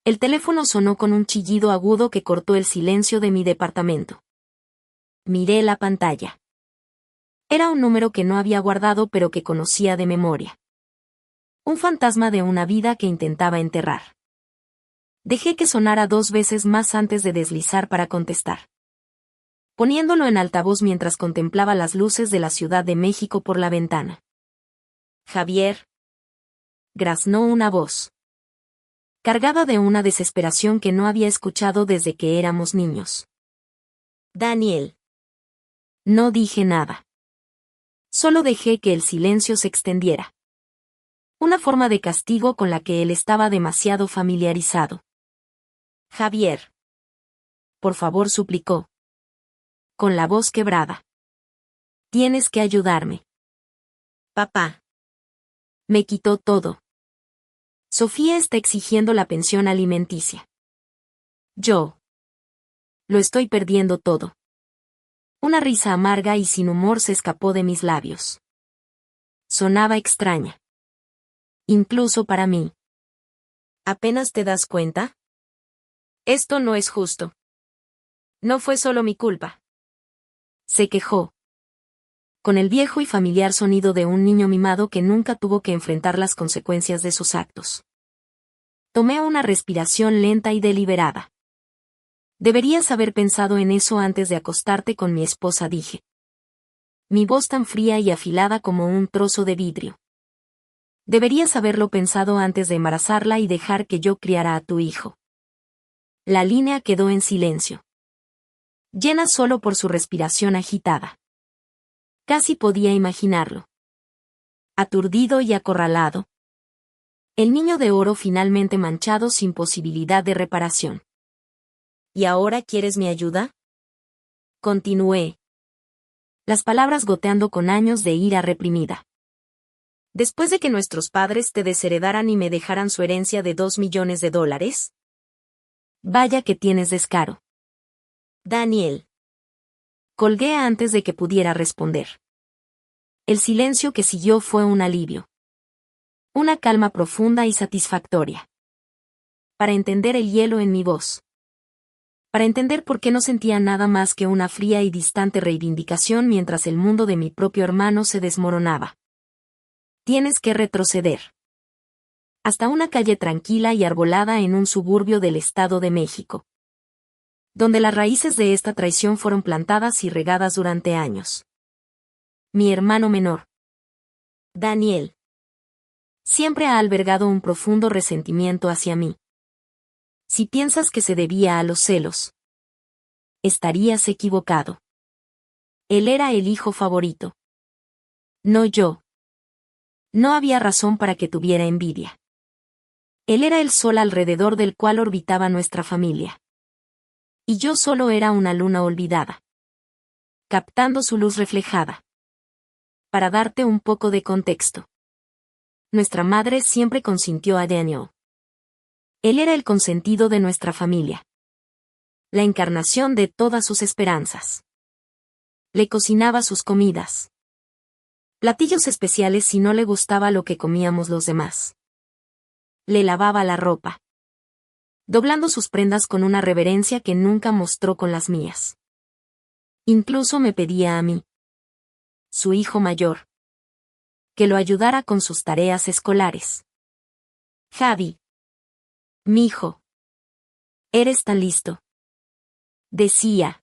El teléfono sonó con un chillido agudo que cortó el silencio de mi departamento. Miré la pantalla. Era un número que no había guardado pero que conocía de memoria. Un fantasma de una vida que intentaba enterrar. Dejé que sonara 2 veces más antes de deslizar para contestar. Poniéndolo en altavoz mientras contemplaba las luces de la Ciudad de México por la ventana. Javier. Graznó una voz. Cargada de una desesperación que no había escuchado desde que éramos niños. Daniel. No dije nada. Solo dejé que el silencio se extendiera. Una forma de castigo con la que él estaba demasiado familiarizado. Javier. Por favor, suplicó. Con la voz quebrada. Tienes que ayudarme. Papá. Me quitó todo. Sofía está exigiendo la pensión alimenticia. Yo. Lo estoy perdiendo todo. Una risa amarga y sin humor se escapó de mis labios. Sonaba extraña. Incluso para mí. ¿Apenas te das cuenta? Esto no es justo. No fue solo mi culpa. Se quejó. Con el viejo y familiar sonido de un niño mimado que nunca tuvo que enfrentar las consecuencias de sus actos. Tomé una respiración lenta y deliberada. Deberías haber pensado en eso antes de acostarte con mi esposa, dije. Mi voz tan fría y afilada como un trozo de vidrio. Deberías haberlo pensado antes de embarazarla y dejar que yo criara a tu hijo. La línea quedó en silencio. Llena solo por su respiración agitada. Casi podía imaginarlo. Aturdido y acorralado. El niño de oro finalmente manchado sin posibilidad de reparación. ¿Y ahora quieres mi ayuda? Continué. Las palabras goteando con años de ira reprimida. Después de que nuestros padres te desheredaran y me dejaran su herencia de $2 millones. Vaya que tienes descaro. Daniel. Colgué antes de que pudiera responder. El silencio que siguió fue un alivio. Una calma profunda y satisfactoria. Para entender el hielo en mi voz. Para entender por qué no sentía nada más que una fría y distante reivindicación mientras el mundo de mi propio hermano se desmoronaba. Tienes que retroceder. Hasta una calle tranquila y arbolada en un suburbio del Estado de México. Donde las raíces de esta traición fueron plantadas y regadas durante años. Mi hermano menor. Daniel. Siempre ha albergado un profundo resentimiento hacia mí. Si piensas que se debía a los celos, estarías equivocado. Él era el hijo favorito. No yo. No había razón para que tuviera envidia. Él era el sol alrededor del cual orbitaba nuestra familia. Y yo solo era una luna olvidada. Captando su luz reflejada. Para darte un poco de contexto. Nuestra madre siempre consintió a Daniel. Él era el consentido de nuestra familia. La encarnación de todas sus esperanzas. Le cocinaba sus comidas. Platillos especiales si no le gustaba lo que comíamos los demás. Le lavaba la ropa. Doblando sus prendas con una reverencia que nunca mostró con las mías. Incluso me pedía a mí, su hijo mayor, que lo ayudara con sus tareas escolares. Javi. Mi hijo. Eres tan listo. Decía.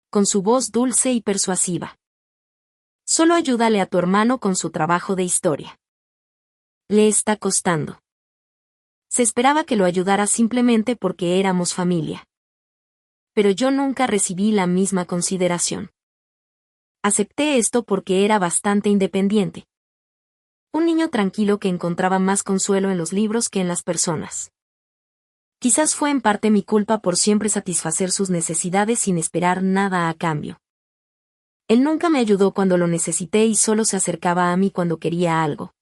Con su voz dulce y persuasiva. Solo ayúdale a tu hermano con su trabajo de historia. Le está costando. Se esperaba que lo ayudara simplemente porque éramos familia. Pero yo nunca recibí la misma consideración. Acepté esto porque era bastante independiente. Un niño tranquilo que encontraba más consuelo en los libros que en las personas. Quizás fue en parte mi culpa por siempre satisfacer sus necesidades sin esperar nada a cambio. Él nunca me ayudó cuando lo necesité y solo se acercaba a mí cuando quería algo.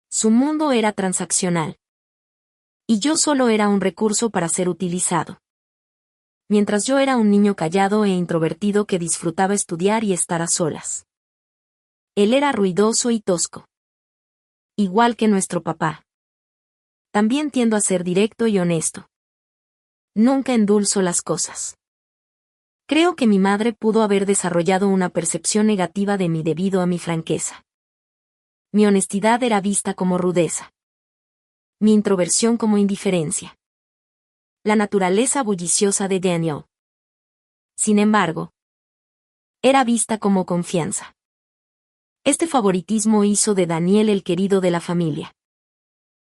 Su mundo era transaccional. Y yo solo era un recurso para ser utilizado. Mientras yo era un niño callado e introvertido que disfrutaba estudiar y estar a solas. Él era ruidoso y tosco. Igual que nuestro papá. También tiendo a ser directo y honesto. Nunca endulzo las cosas. Creo que mi madre pudo haber desarrollado una percepción negativa de mí debido a mi franqueza. Mi honestidad era vista como rudeza. Mi introversión como indiferencia. La naturaleza bulliciosa de Daniel, sin embargo, era vista como confianza. Este favoritismo hizo de Daniel el querido de la familia.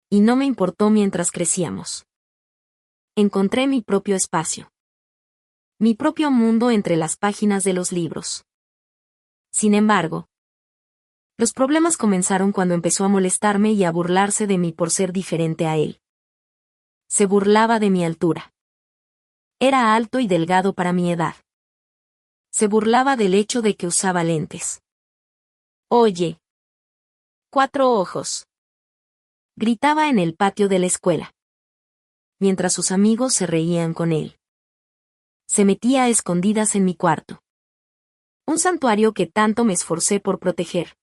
Y no me importó mientras crecíamos. Encontré mi propio espacio. Mi propio mundo entre las páginas de los libros. Sin embargo, los problemas comenzaron cuando empezó a molestarme y a burlarse de mí por ser diferente a él. Se burlaba de mi altura. Era alto y delgado para mi edad. Se burlaba del hecho de que usaba lentes. Oye. 4 ojos. Gritaba en el patio de la escuela. Mientras sus amigos se reían con él. Se metía a escondidas en mi cuarto. Un santuario que tanto me esforcé por proteger.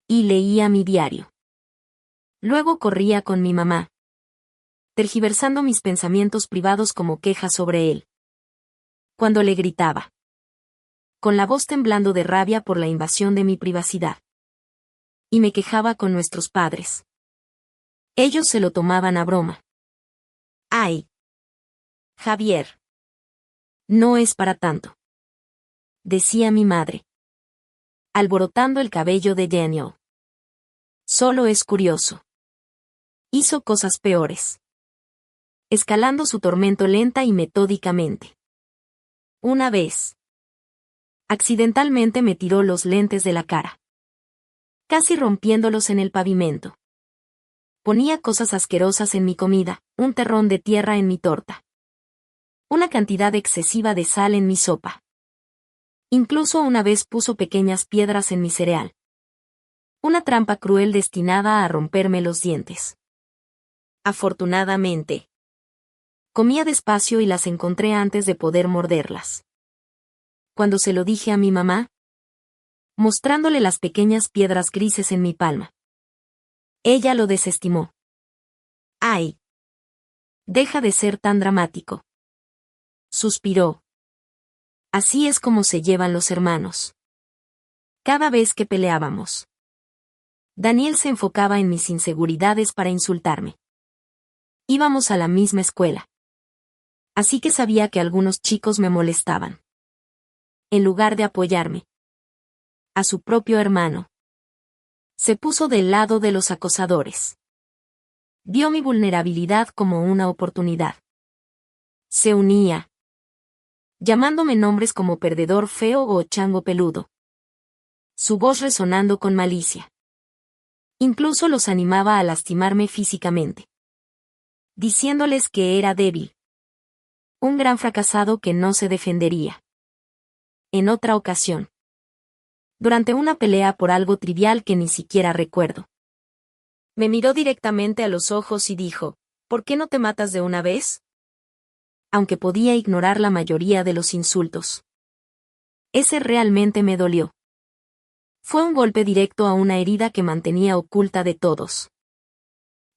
Y leía mi diario. Luego corría con mi mamá, tergiversando mis pensamientos privados como quejas sobre él. Cuando le gritaba, con la voz temblando de rabia por la invasión de mi privacidad. Y me quejaba con nuestros padres. Ellos se lo tomaban a broma. ¡Ay! Javier. No es para tanto. Decía mi madre, alborotando el cabello de Daniel. Solo es curioso. Hizo cosas peores. Escalando su tormento lenta y metódicamente. Una vez. Accidentalmente me tiró los lentes de la cara. Casi rompiéndolos en el pavimento. Ponía cosas asquerosas en mi comida, un terrón de tierra en mi torta. Una cantidad excesiva de sal en mi sopa. Incluso una vez puso pequeñas piedras en mi cereal. Una trampa cruel destinada a romperme los dientes. Afortunadamente. Comía despacio y las encontré antes de poder morderlas. Cuando se lo dije a mi mamá, mostrándole las pequeñas piedras grises en mi palma. Ella lo desestimó. ¡Ay! Deja de ser tan dramático. Suspiró. Así es como se llevan los hermanos. Cada vez que peleábamos, Daniel se enfocaba en mis inseguridades para insultarme. Íbamos a la misma escuela. Así que sabía que algunos chicos me molestaban. En lugar de apoyarme a su propio hermano, se puso del lado de los acosadores. Vio mi vulnerabilidad como una oportunidad. Se unía, llamándome nombres como perdedor feo o chango peludo. Su voz resonando con malicia. Incluso los animaba a lastimarme físicamente. Diciéndoles que era débil. Un gran fracasado que no se defendería. En otra ocasión. Durante una pelea por algo trivial que ni siquiera recuerdo. Me miró directamente a los ojos y dijo, ¿por qué no te matas de una vez? Aunque podía ignorar la mayoría de los insultos. Ese realmente me dolió. Fue un golpe directo a una herida que mantenía oculta de todos.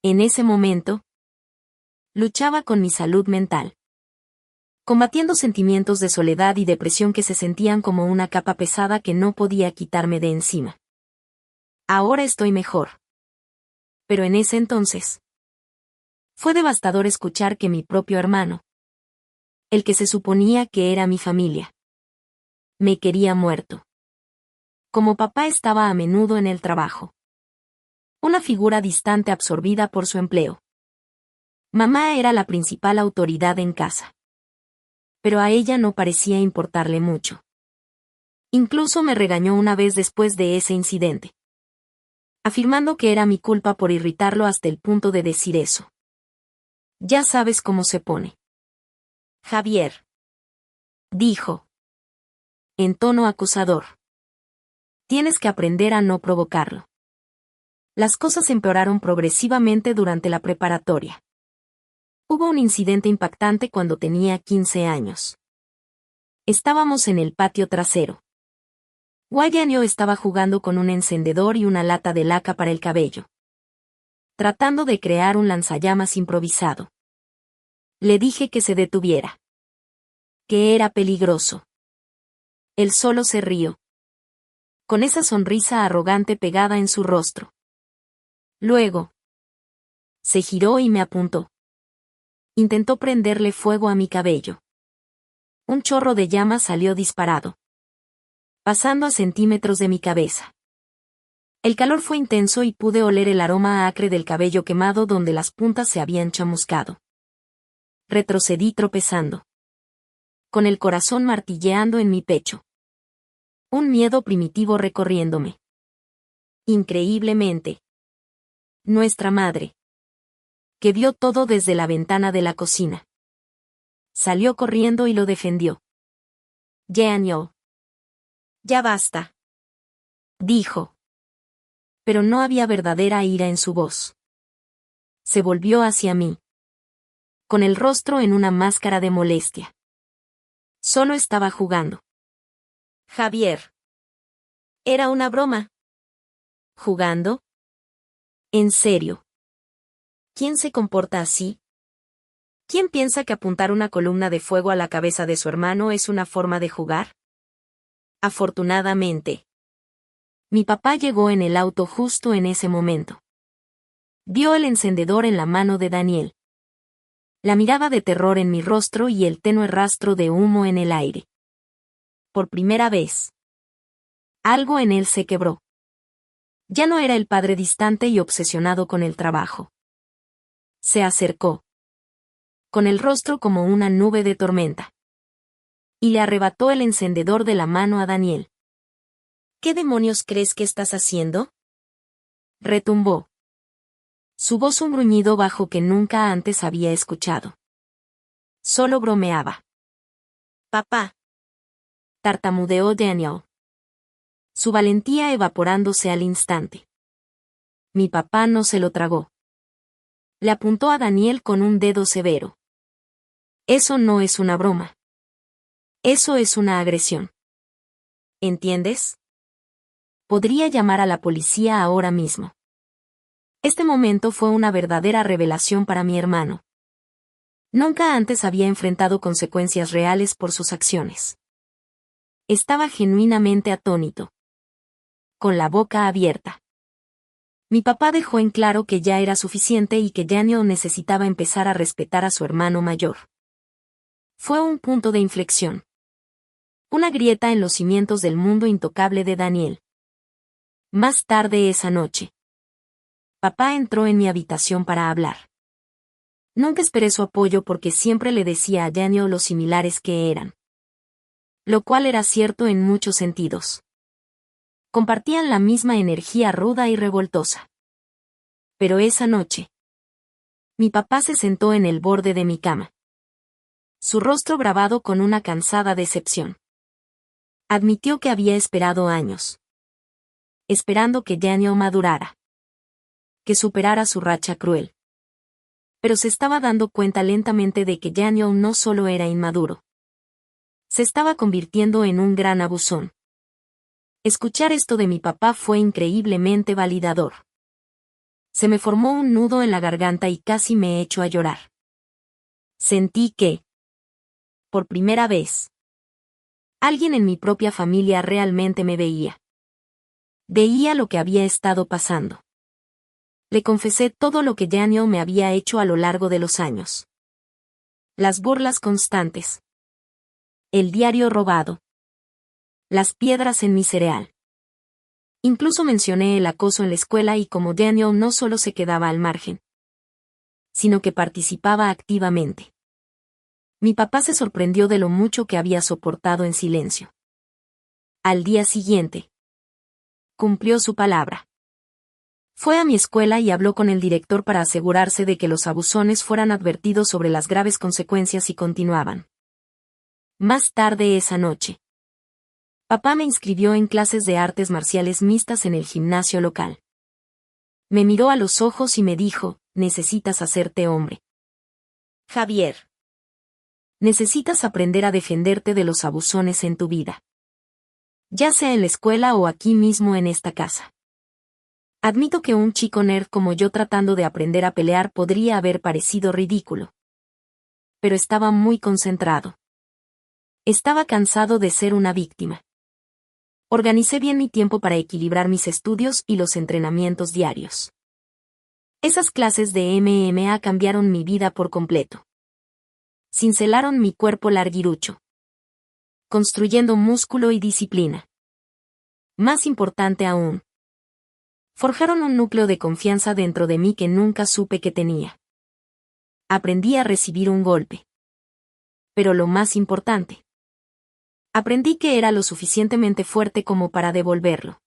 En ese momento, luchaba con mi salud mental. Combatiendo sentimientos de soledad y depresión que se sentían como una capa pesada que no podía quitarme de encima. Ahora estoy mejor. Pero en ese entonces, fue devastador escuchar que mi propio hermano, el que se suponía que era mi familia, me quería muerto. Como papá estaba a menudo en el trabajo. Una figura distante absorbida por su empleo. Mamá era la principal autoridad en casa. Pero a ella no parecía importarle mucho. Incluso me regañó una vez después de ese incidente. Afirmando que era mi culpa por irritarlo hasta el punto de decir eso. Ya sabes cómo se pone. Javier. Dijo. En tono acusador. Tienes que aprender a no provocarlo. Las cosas empeoraron progresivamente durante la preparatoria. Hubo un incidente impactante cuando tenía 15 años. Estábamos en el patio trasero. Guayanio estaba jugando con un encendedor y una lata de laca para el cabello. tratando de crear un lanzallamas improvisado. Le dije que se detuviera. Que era peligroso. Él solo se rió. Con esa sonrisa arrogante pegada en su rostro. Luego. Se giró y me apuntó. Intentó prenderle fuego a mi cabello. Un chorro de llama salió disparado, pasando a centímetros de mi cabeza. El calor fue intenso y pude oler el aroma acre del cabello quemado donde las puntas se habían chamuscado. Retrocedí tropezando, con el corazón martilleando en mi pecho. Un miedo primitivo recorriéndome. Increíblemente. Nuestra madre, que vio todo desde la ventana de la cocina, salió corriendo y lo defendió. Daniel. Ya basta. Dijo. Pero no había verdadera ira en su voz. Se volvió hacia mí, con el rostro en una máscara de molestia. Solo estaba jugando. Javier. Era una broma. ¿Jugando? ¿En serio? ¿Quién se comporta así? ¿Quién piensa que apuntar una columna de fuego a la cabeza de su hermano es una forma de jugar? Afortunadamente. Mi papá llegó en el auto justo en ese momento. Vio el encendedor en la mano de Daniel. La mirada de terror en mi rostro y el tenue rastro de humo en el aire. Por primera vez. Algo en él se quebró. Ya no era el padre distante y obsesionado con el trabajo. Se acercó. Con el rostro como una nube de tormenta. Y le arrebató el encendedor de la mano a Daniel. ¿Qué demonios crees que estás haciendo? Retumbó. Su voz un gruñido bajo que nunca antes había escuchado. Solo bromeaba. Papá. Tartamudeó Daniel. Su valentía evaporándose al instante. Mi papá no se lo tragó. Le apuntó a Daniel con un dedo severo. Eso no es una broma. Eso es una agresión. ¿Entiendes? Podría llamar a la policía ahora mismo. Este momento fue una verdadera revelación para mi hermano. Nunca antes había enfrentado consecuencias reales por sus acciones. Estaba genuinamente atónito. Con la boca abierta. Mi papá dejó en claro que ya era suficiente y que Daniel necesitaba empezar a respetar a su hermano mayor. Fue un punto de inflexión. Una grieta en los cimientos del mundo intocable de Daniel. Más tarde esa noche. Papá entró en mi habitación para hablar. Nunca esperé su apoyo porque siempre le decía a Daniel lo similares que eran. Lo cual era cierto en muchos sentidos. Compartían la misma energía ruda y revoltosa. Pero esa noche. Mi papá se sentó en el borde de mi cama. Su rostro bravado con una cansada decepción. Admitió que había esperado años. Esperando que Daniel madurara. Que superara su racha cruel. Pero se estaba dando cuenta lentamente de que Daniel no solo era inmaduro. Se estaba convirtiendo en un gran abusón. Escuchar esto de mi papá fue increíblemente validador. Se me formó un nudo en la garganta y casi me echó a llorar. Sentí que, por primera vez, alguien en mi propia familia realmente me veía. Veía lo que había estado pasando. Le confesé todo lo que Daniel me había hecho a lo largo de los años. Las burlas constantes. El diario robado. Las piedras en mi cereal. Incluso mencioné el acoso en la escuela y cómo Daniel no solo se quedaba al margen, sino que participaba activamente. Mi papá se sorprendió de lo mucho que había soportado en silencio. Al día siguiente, cumplió su palabra. Fue a mi escuela y habló con el director para asegurarse de que los abusones fueran advertidos sobre las graves consecuencias y continuaban. Más tarde esa noche, papá me inscribió en clases de artes marciales mixtas en el gimnasio local. Me miró a los ojos y me dijo, necesitas hacerte hombre. Javier. Necesitas aprender a defenderte de los abusones en tu vida. Ya sea en la escuela o aquí mismo en esta casa. Admito que un chico nerd como yo tratando de aprender a pelear podría haber parecido ridículo. Pero estaba muy concentrado. Estaba cansado de ser una víctima. Organicé bien mi tiempo para equilibrar mis estudios y los entrenamientos diarios. Esas clases de MMA cambiaron mi vida por completo. Cincelaron mi cuerpo larguirucho, construyendo músculo y disciplina. Más importante aún, forjaron un núcleo de confianza dentro de mí que nunca supe que tenía. Aprendí a recibir un golpe. Pero lo más importante, aprendí que era lo suficientemente fuerte como para devolverlo.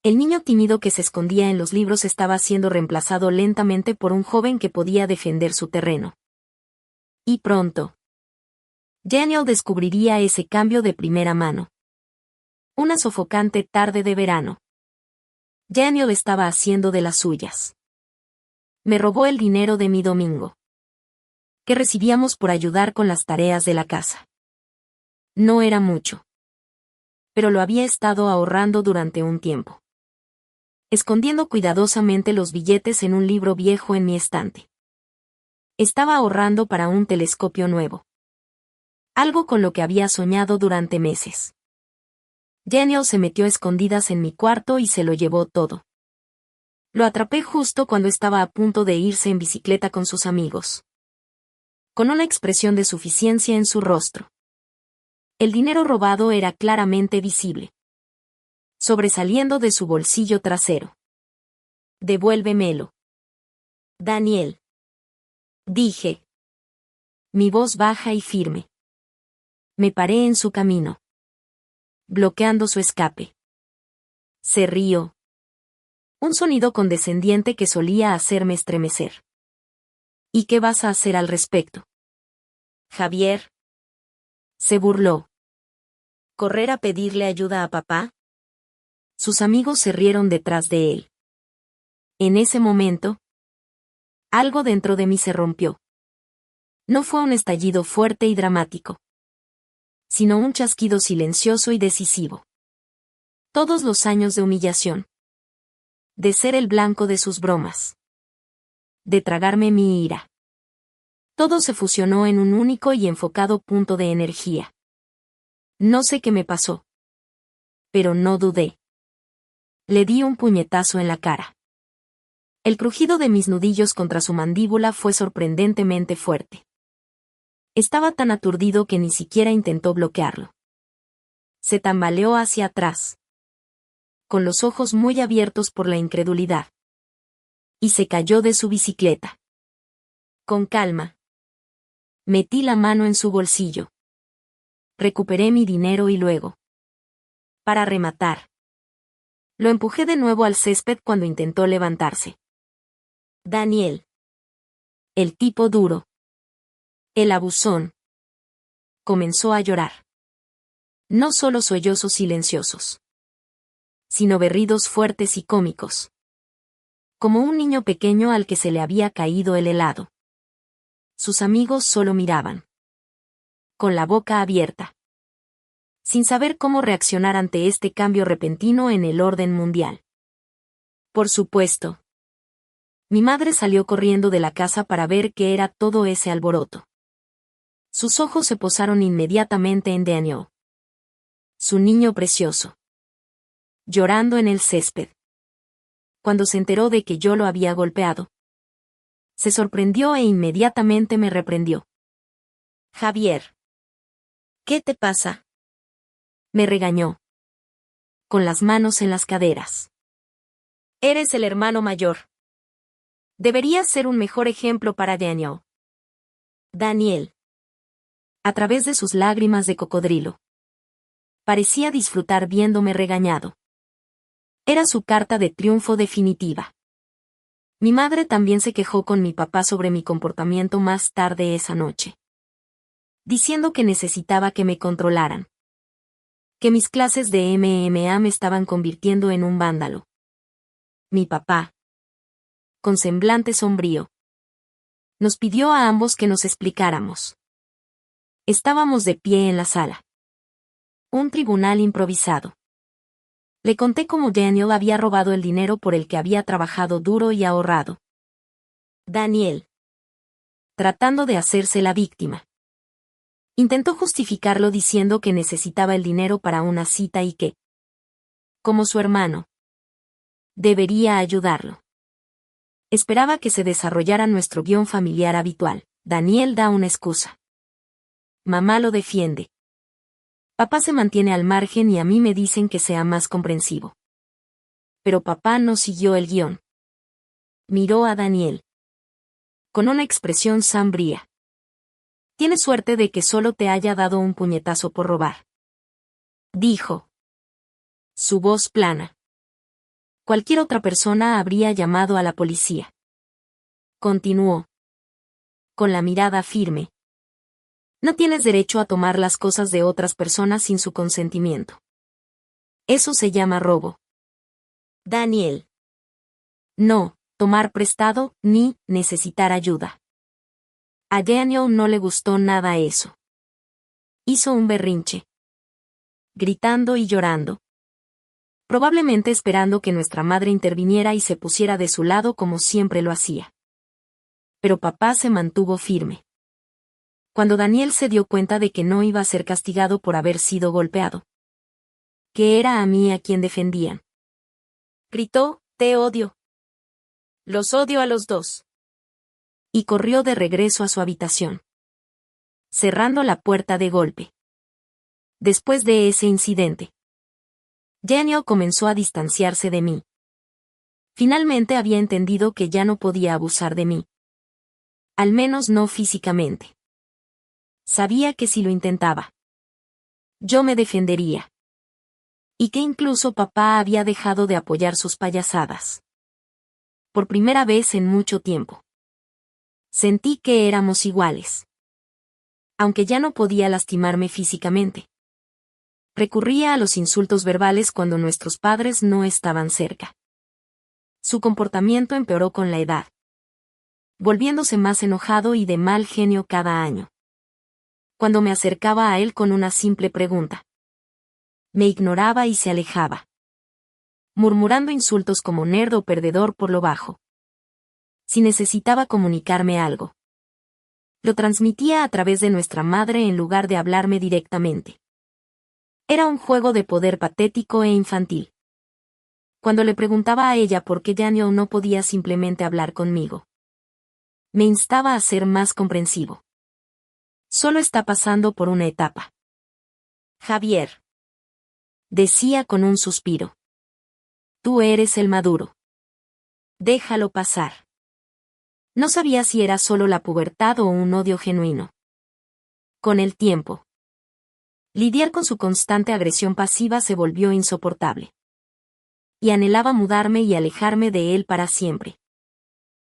El niño tímido que se escondía en los libros estaba siendo reemplazado lentamente por un joven que podía defender su terreno. Y pronto, Daniel descubriría ese cambio de primera mano. Una sofocante tarde de verano. Daniel estaba haciendo de las suyas. Me robó el dinero de mi domingo, que recibíamos por ayudar con las tareas de la casa. No era mucho, pero lo había estado ahorrando durante un tiempo, escondiendo cuidadosamente los billetes en un libro viejo en mi estante. Estaba ahorrando para un telescopio nuevo. Algo con lo que había soñado durante meses. Daniel se metió a escondidas en mi cuarto y se lo llevó todo. Lo atrapé justo cuando estaba a punto de irse en bicicleta con sus amigos, con una expresión de suficiencia en su rostro. El dinero robado era claramente visible, sobresaliendo de su bolsillo trasero. «Devuélvemelo, Daniel», dije. Mi voz baja y firme. Me paré en su camino, bloqueando su escape. Se rió. Un sonido condescendiente que solía hacerme estremecer. «¿Y qué vas a hacer al respecto, Javier?», se burló. «¿Correr a pedirle ayuda a papá?». Sus amigos se rieron detrás de él. En ese momento, algo dentro de mí se rompió. No fue un estallido fuerte y dramático, sino un chasquido silencioso y decisivo. Todos los años de humillación, de ser el blanco de sus bromas, de tragarme mi ira. Todo se fusionó en un único y enfocado punto de energía. No sé qué me pasó, pero no dudé. Le di un puñetazo en la cara. El crujido de mis nudillos contra su mandíbula fue sorprendentemente fuerte. Estaba tan aturdido que ni siquiera intentó bloquearlo. Se tambaleó hacia atrás, con los ojos muy abiertos por la incredulidad. Y se cayó de su bicicleta. Con calma. Metí la mano en su bolsillo. Recuperé mi dinero y luego, para rematar, lo empujé de nuevo al césped cuando intentó levantarse. Daniel. El tipo duro. El abusón. Comenzó a llorar. No solo sollozos silenciosos, sino berridos fuertes y cómicos. Como un niño pequeño al que se le había caído el helado. Sus amigos solo miraban, con la boca abierta, sin saber cómo reaccionar ante este cambio repentino en el orden mundial. Por supuesto, mi madre salió corriendo de la casa para ver qué era todo ese alboroto. Sus ojos se posaron inmediatamente en Daniel, su niño precioso, llorando en el césped. Cuando se enteró de que yo lo había golpeado, se sorprendió e inmediatamente me reprendió. «Javier, ¿qué te pasa?», me regañó, con las manos en las caderas. «Eres el hermano mayor. Deberías ser un mejor ejemplo para Daniel». Daniel, a través de sus lágrimas de cocodrilo, parecía disfrutar viéndome regañado. Era su carta de triunfo definitiva. Mi madre también se quejó con mi papá sobre mi comportamiento más tarde esa noche, diciendo que necesitaba que me controlaran, que mis clases de MMA me estaban convirtiendo en un vándalo. Mi papá, con semblante sombrío, nos pidió a ambos que nos explicáramos. Estábamos de pie en la sala. Un tribunal improvisado. Le conté cómo Daniel había robado el dinero por el que había trabajado duro y ahorrado. Daniel, tratando de hacerse la víctima, intentó justificarlo diciendo que necesitaba el dinero para una cita y que, como su hermano, debería ayudarlo. Esperaba que se desarrollara nuestro guión familiar habitual. Daniel da una excusa. Mamá lo defiende. Papá se mantiene al margen y a mí me dicen que sea más comprensivo. Pero papá no siguió el guión. Miró a Daniel con una expresión sombría. Tienes suerte de que solo te haya dado un puñetazo por robar, dijo. Su voz plana. Cualquier otra persona habría llamado a la policía. Continuó, con la mirada firme. No tienes derecho a tomar las cosas de otras personas sin su consentimiento. Eso se llama robo. Daniel. No, tomar prestado, ni necesitar ayuda. A Daniel no le gustó nada eso. Hizo un berrinche, gritando y llorando, probablemente esperando que nuestra madre interviniera y se pusiera de su lado como siempre lo hacía. Pero papá se mantuvo firme. Cuando Daniel se dio cuenta de que no iba a ser castigado por haber sido golpeado, que era a mí a quien defendían, gritó, te odio. Los odio a los dos. Y corrió de regreso a su habitación, cerrando la puerta de golpe. Después de ese incidente, Daniel comenzó a distanciarse de mí. Finalmente había entendido que ya no podía abusar de mí. Al menos no físicamente. Sabía que si lo intentaba, yo me defendería. Y que incluso papá había dejado de apoyar sus payasadas. Por primera vez en mucho tiempo. Sentí que éramos iguales. Aunque ya no podía lastimarme físicamente. Recurría a los insultos verbales cuando nuestros padres no estaban cerca. Su comportamiento empeoró con la edad, volviéndose más enojado y de mal genio cada año. Cuando me acercaba a él con una simple pregunta, me ignoraba y se alejaba, murmurando insultos como nerd o perdedor por lo bajo. Si necesitaba comunicarme algo, lo transmitía a través de nuestra madre en lugar de hablarme directamente. Era un juego de poder patético e infantil. Cuando le preguntaba a ella por qué Daniel no podía simplemente hablar conmigo, me instaba a ser más comprensivo. Solo está pasando por una etapa. Javier, decía con un suspiro. Tú eres el maduro. Déjalo pasar. No sabía si era solo la pubertad o un odio genuino. Con el tiempo, lidiar con su constante agresión pasiva se volvió insoportable. Y anhelaba mudarme y alejarme de él para siempre.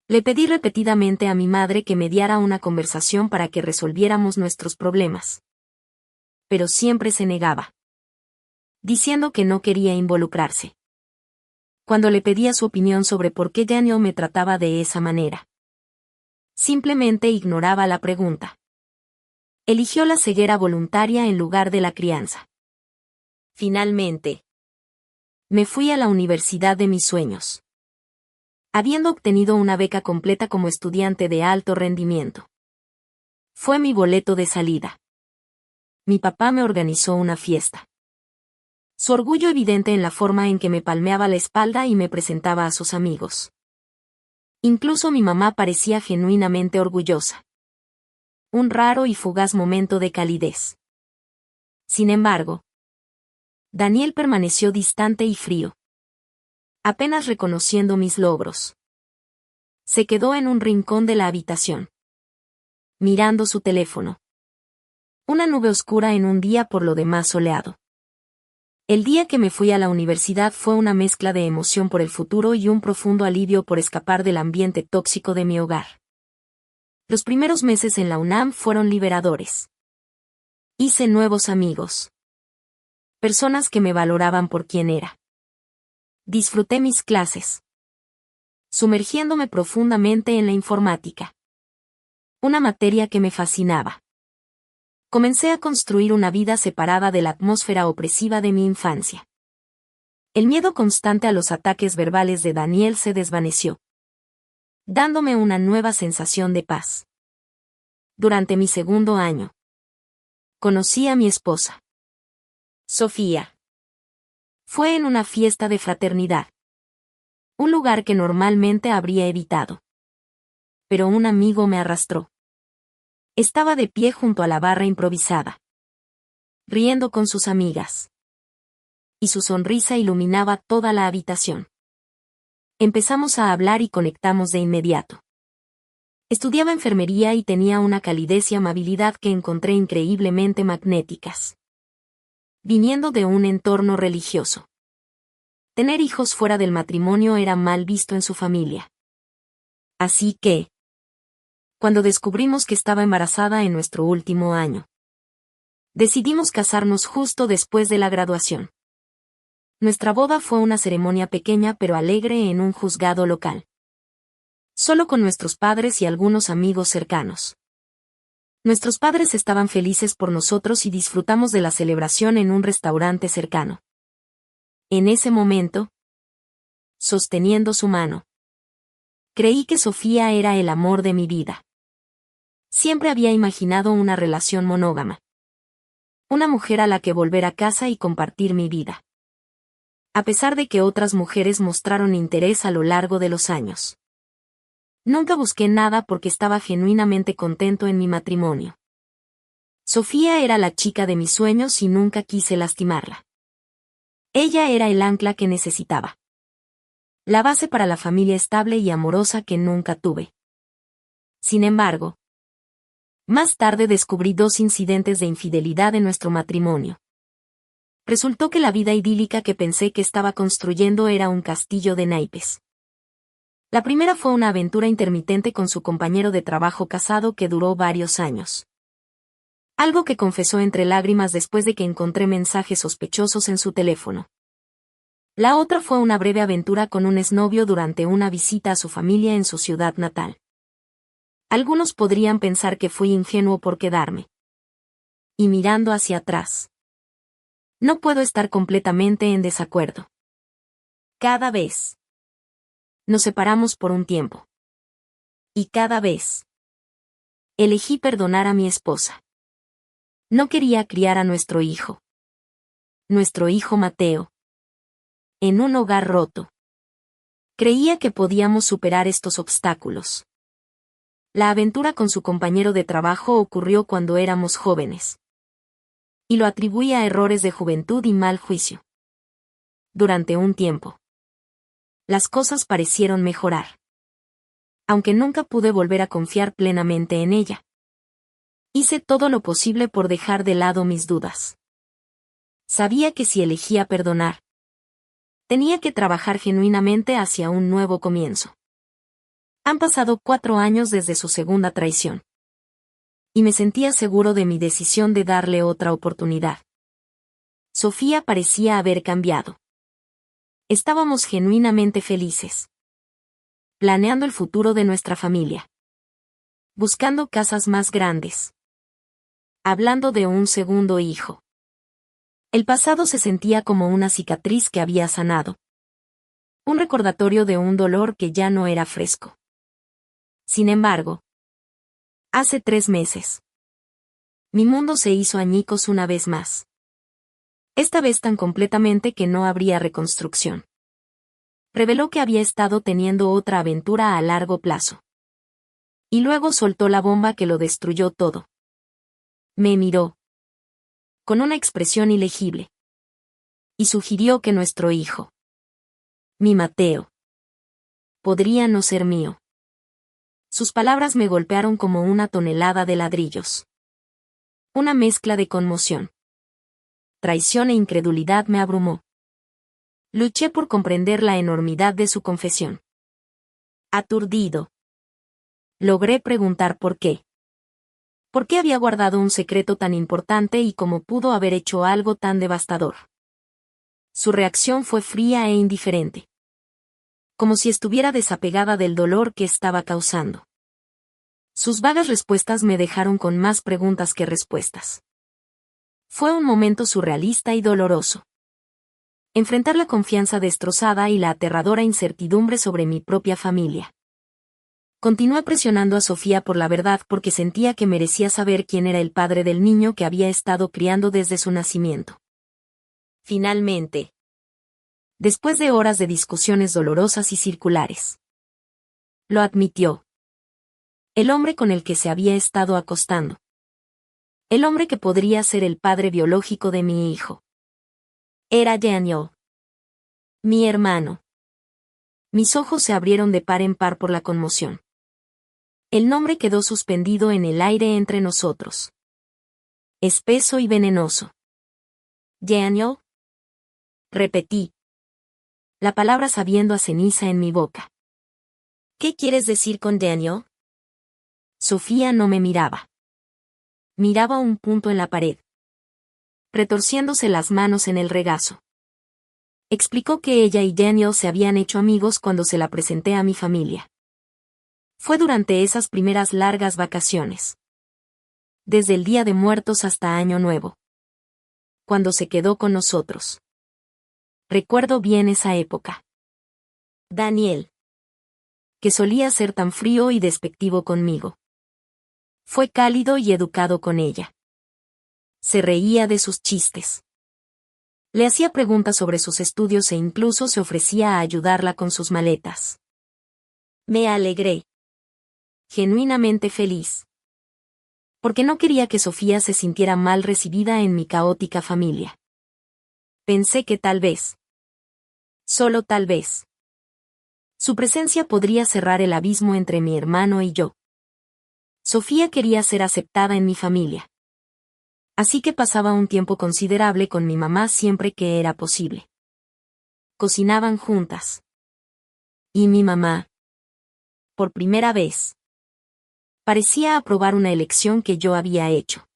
Le pedí repetidamente a mi madre que mediara una conversación para que resolviéramos nuestros problemas. Pero siempre se negaba, diciendo que no quería involucrarse. Cuando le pedía su opinión sobre por qué Daniel me trataba de esa manera, simplemente ignoraba la pregunta. Eligió la ceguera voluntaria en lugar de la crianza. Finalmente, me fui a la universidad de mis sueños, habiendo obtenido una beca completa como estudiante de alto rendimiento. Fue mi boleto de salida. Mi papá me organizó una fiesta. Su orgullo evidente en la forma en que me palmeaba la espalda y me presentaba a sus amigos. Incluso mi mamá parecía genuinamente orgullosa. Un raro y fugaz momento de calidez. Sin embargo, Daniel permaneció distante y frío, apenas reconociendo mis logros. Se quedó en un rincón de la habitación, mirando su teléfono. Una nube oscura en un día por lo demás soleado. El día que me fui a la universidad fue una mezcla de emoción por el futuro y un profundo alivio por escapar del ambiente tóxico de mi hogar. Los primeros meses en la UNAM fueron liberadores. Hice nuevos amigos. Personas que me valoraban por quien era. Disfruté mis clases, sumergiéndome profundamente en la informática. Una materia que me fascinaba. Comencé a construir una vida separada de la atmósfera opresiva de mi infancia. El miedo constante a los ataques verbales de Daniel se desvaneció, dándome una nueva sensación de paz. Durante mi segundo año, conocí a mi esposa, Sofía. Fue en una fiesta de fraternidad, un lugar que normalmente habría evitado. Pero un amigo me arrastró. Estaba de pie junto a la barra improvisada, riendo con sus amigas. Y su sonrisa iluminaba toda la habitación. Empezamos a hablar y conectamos de inmediato. Estudiaba enfermería y tenía una calidez y amabilidad que encontré increíblemente magnéticas. Viniendo de un entorno religioso, tener hijos fuera del matrimonio era mal visto en su familia. Así que, cuando descubrimos que estaba embarazada en nuestro último año, decidimos casarnos justo después de la graduación. Nuestra boda fue una ceremonia pequeña pero alegre en un juzgado local. Solo con nuestros padres y algunos amigos cercanos. Nuestros padres estaban felices por nosotros y disfrutamos de la celebración en un restaurante cercano. En ese momento, sosteniendo su mano, creí que Sofía era el amor de mi vida. Siempre había imaginado una relación monógama. Una mujer a la que volver a casa y compartir mi vida. A pesar de que otras mujeres mostraron interés a lo largo de los años. Nunca busqué nada porque estaba genuinamente contento en mi matrimonio. Sofía era la chica de mis sueños y nunca quise lastimarla. Ella era el ancla que necesitaba. La base para la familia estable y amorosa que nunca tuve. Sin embargo, más tarde descubrí 2 incidentes de infidelidad en nuestro matrimonio. Resultó que la vida idílica que pensé que estaba construyendo era un castillo de naipes. La primera fue una aventura intermitente con su compañero de trabajo casado que duró varios años. Algo que confesó entre lágrimas después de que encontré mensajes sospechosos en su teléfono. La otra fue una breve aventura con un exnovio durante una visita a su familia en su ciudad natal. Algunos podrían pensar que fui ingenuo por quedarme. Y mirando hacia atrás, no puedo estar completamente en desacuerdo. Cada vez nos separamos por un tiempo. Y cada vez elegí perdonar a mi esposa. No quería criar a nuestro hijo Mateo, en un hogar roto. Creía que podíamos superar estos obstáculos. La aventura con su compañero de trabajo ocurrió cuando éramos jóvenes. Y lo atribuí a errores de juventud y mal juicio. Durante un tiempo, las cosas parecieron mejorar. Aunque nunca pude volver a confiar plenamente en ella. Hice todo lo posible por dejar de lado mis dudas. Sabía que si elegía perdonar, tenía que trabajar genuinamente hacia un nuevo comienzo. Han pasado 4 años desde su segunda traición. Y me sentía seguro de mi decisión de darle otra oportunidad. Sofía parecía haber cambiado. Estábamos genuinamente felices. Planeando el futuro de nuestra familia. Buscando casas más grandes. Hablando de un segundo hijo. El pasado se sentía como una cicatriz que había sanado. Un recordatorio de un dolor que ya no era fresco. Sin embargo, hace 3 meses, mi mundo se hizo añicos una vez más. Esta vez tan completamente que no habría reconstrucción. Reveló que había estado teniendo otra aventura a largo plazo. Y luego soltó la bomba que lo destruyó todo. Me miró. Con una expresión ilegible. Y sugirió que nuestro hijo, mi Mateo, podría no ser mío. Sus palabras me golpearon como una tonelada de ladrillos. Una mezcla de conmoción, traición e incredulidad me abrumó. Luché por comprender la enormidad de su confesión. Aturdido, logré preguntar por qué. ¿Por qué había guardado un secreto tan importante y cómo pudo haber hecho algo tan devastador? Su reacción fue fría e indiferente. Como si estuviera desapegada del dolor que estaba causando. Sus vagas respuestas me dejaron con más preguntas que respuestas. Fue un momento surrealista y doloroso. Enfrentar la confianza destrozada y la aterradora incertidumbre sobre mi propia familia. Continué presionando a Sofía por la verdad porque sentía que merecía saber quién era el padre del niño que había estado criando desde su nacimiento. Finalmente, después de horas de discusiones dolorosas y circulares, lo admitió. El hombre con el que se había estado acostando. El hombre que podría ser el padre biológico de mi hijo. Era Daniel. Mi hermano. Mis ojos se abrieron de par en par por la conmoción. El nombre quedó suspendido en el aire entre nosotros. Espeso y venenoso. Daniel. Repetí. La palabra sabiendo a ceniza en mi boca. ¿Qué quieres decir con Daniel? Sofía no me miraba. Miraba un punto en la pared. Retorciéndose las manos en el regazo. Explicó que ella y Daniel se habían hecho amigos cuando se la presenté a mi familia. Fue durante esas primeras largas vacaciones. Desde el Día de Muertos hasta Año Nuevo. Cuando se quedó con nosotros. Recuerdo bien esa época. Daniel. Que solía ser tan frío y despectivo conmigo. Fue cálido y educado con ella. Se reía de sus chistes. Le hacía preguntas sobre sus estudios e incluso se ofrecía a ayudarla con sus maletas. Me alegré. Genuinamente feliz. Porque no quería que Sofía se sintiera mal recibida en mi caótica familia. Pensé que tal vez. Solo tal vez. Su presencia podría cerrar el abismo entre mi hermano y yo. Sofía quería ser aceptada en mi familia. Así que pasaba un tiempo considerable con mi mamá siempre que era posible. Cocinaban juntas. Y mi mamá, por primera vez, parecía aprobar una elección que yo había hecho.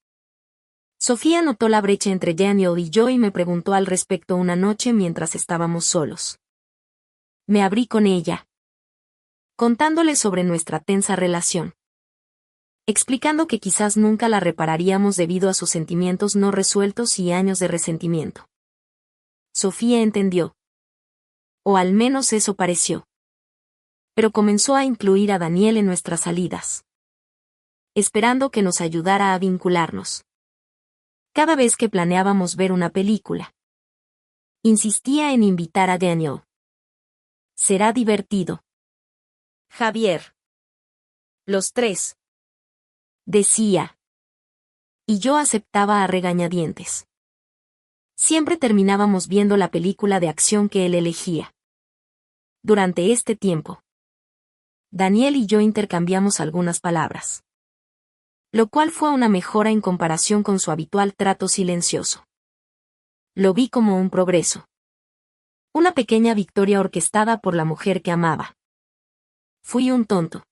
Sofía notó la brecha entre Daniel y yo y me preguntó al respecto una noche mientras estábamos solos. Me abrí con ella, contándole sobre nuestra tensa relación. Explicando que quizás nunca la repararíamos debido a sus sentimientos no resueltos y años de resentimiento. Sofía entendió. O al menos eso pareció. Pero comenzó a incluir a Daniel en nuestras salidas. Esperando que nos ayudara a vincularnos. Cada vez que planeábamos ver una película. Insistía en invitar a Daniel. Será divertido. Javier. Los tres. Decía. Y yo aceptaba a regañadientes. Siempre terminábamos viendo la película de acción que él elegía. Durante este tiempo, Daniel y yo intercambiamos algunas palabras. Lo cual fue una mejora en comparación con su habitual trato silencioso. Lo vi como un progreso. Una pequeña victoria orquestada por la mujer que amaba. Fui un tonto.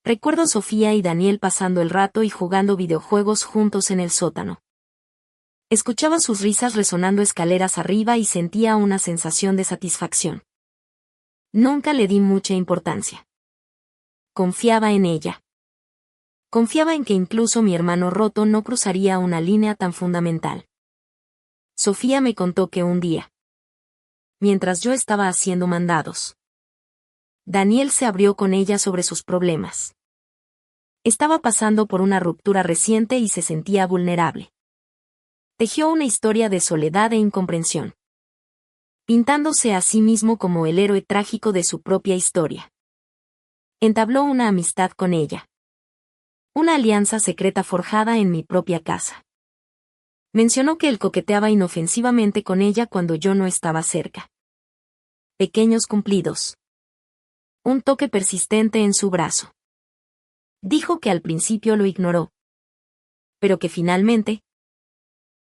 Recuerdo Sofía y Daniel pasando el rato y jugando videojuegos juntos en el sótano. Escuchaba sus risas resonando escaleras arriba y sentía una sensación de satisfacción. Nunca le di mucha importancia. Confiaba en ella. Confiaba en que incluso mi hermano roto no cruzaría una línea tan fundamental. Sofía me contó que un día, mientras yo estaba haciendo mandados, Daniel se abrió con ella sobre sus problemas. Estaba pasando por una ruptura reciente y se sentía vulnerable. Tejió una historia de soledad e incomprensión, pintándose a sí mismo como el héroe trágico de su propia historia. Entabló una amistad con ella. Una alianza secreta forjada en mi propia casa. Mencionó que él coqueteaba inofensivamente con ella cuando yo no estaba cerca. Pequeños cumplidos. Un toque persistente en su brazo. Dijo que al principio lo ignoró. Pero que finalmente,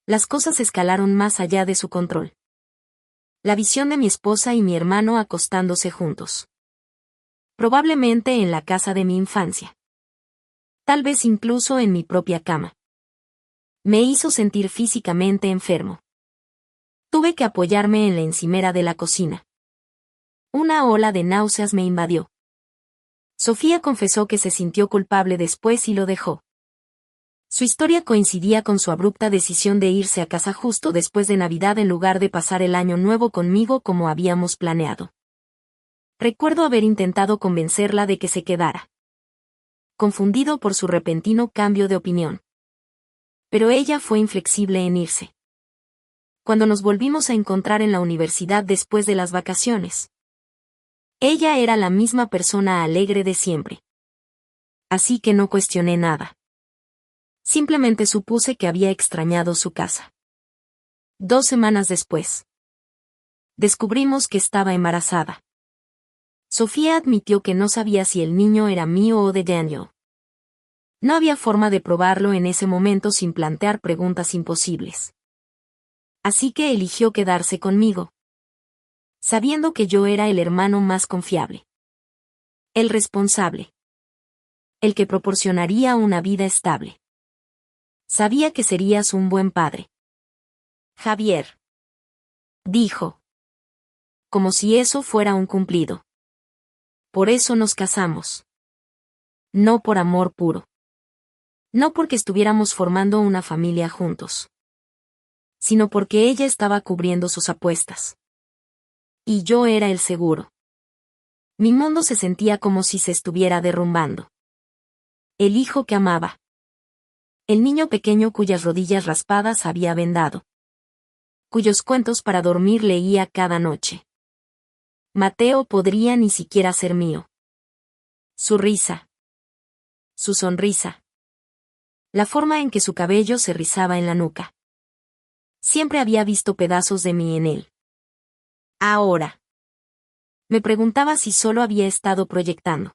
las cosas escalaron más allá de su control. La visión de mi esposa y mi hermano acostándose juntos. Probablemente en la casa de mi infancia. Tal vez incluso en mi propia cama. Me hizo sentir físicamente enfermo. Tuve que apoyarme en la encimera de la cocina. Una ola de náuseas me invadió. Sofía confesó que se sintió culpable después y lo dejó. Su historia coincidía con su abrupta decisión de irse a casa justo después de Navidad en lugar de pasar el año nuevo conmigo como habíamos planeado. Recuerdo haber intentado convencerla de que se quedara, confundido por su repentino cambio de opinión. Pero ella fue inflexible en irse. Cuando nos volvimos a encontrar en la universidad después de las vacaciones, ella era la misma persona alegre de siempre. Así que no cuestioné nada. Simplemente supuse que había extrañado su casa. 2 semanas después, descubrimos que estaba embarazada. Sofía admitió que no sabía si el niño era mío o de Daniel. No había forma de probarlo en ese momento sin plantear preguntas imposibles. Así que eligió quedarse conmigo, sabiendo que yo era el hermano más confiable, el responsable, el que proporcionaría una vida estable. Sabía que serías un buen padre, Javier, dijo, como si eso fuera un cumplido. Por eso nos casamos. No por amor puro. No porque estuviéramos formando una familia juntos, sino porque ella estaba cubriendo sus apuestas. Y yo era el seguro. Mi mundo se sentía como si se estuviera derrumbando. El hijo que amaba. El niño pequeño cuyas rodillas raspadas había vendado. Cuyos cuentos para dormir leía cada noche. Mateo podría ni siquiera ser mío. Su risa. Su sonrisa. La forma en que su cabello se rizaba en la nuca. Siempre había visto pedazos de mí en él. Ahora. Me preguntaba si solo había estado proyectando.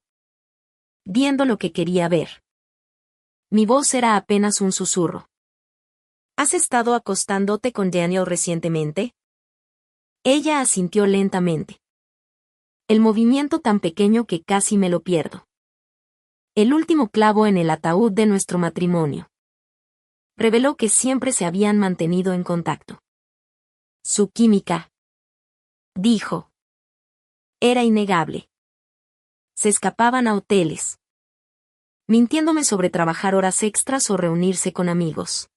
Viendo lo que quería ver. Mi voz era apenas un susurro. ¿Has estado acostándote con Daniel recientemente? Ella asintió lentamente. El movimiento tan pequeño que casi me lo pierdo. El último clavo en el ataúd de nuestro matrimonio. Reveló que siempre se habían mantenido en contacto. Su química, dijo, era innegable. Se escapaban a hoteles, mintiéndome sobre trabajar horas extras o reunirse con amigos.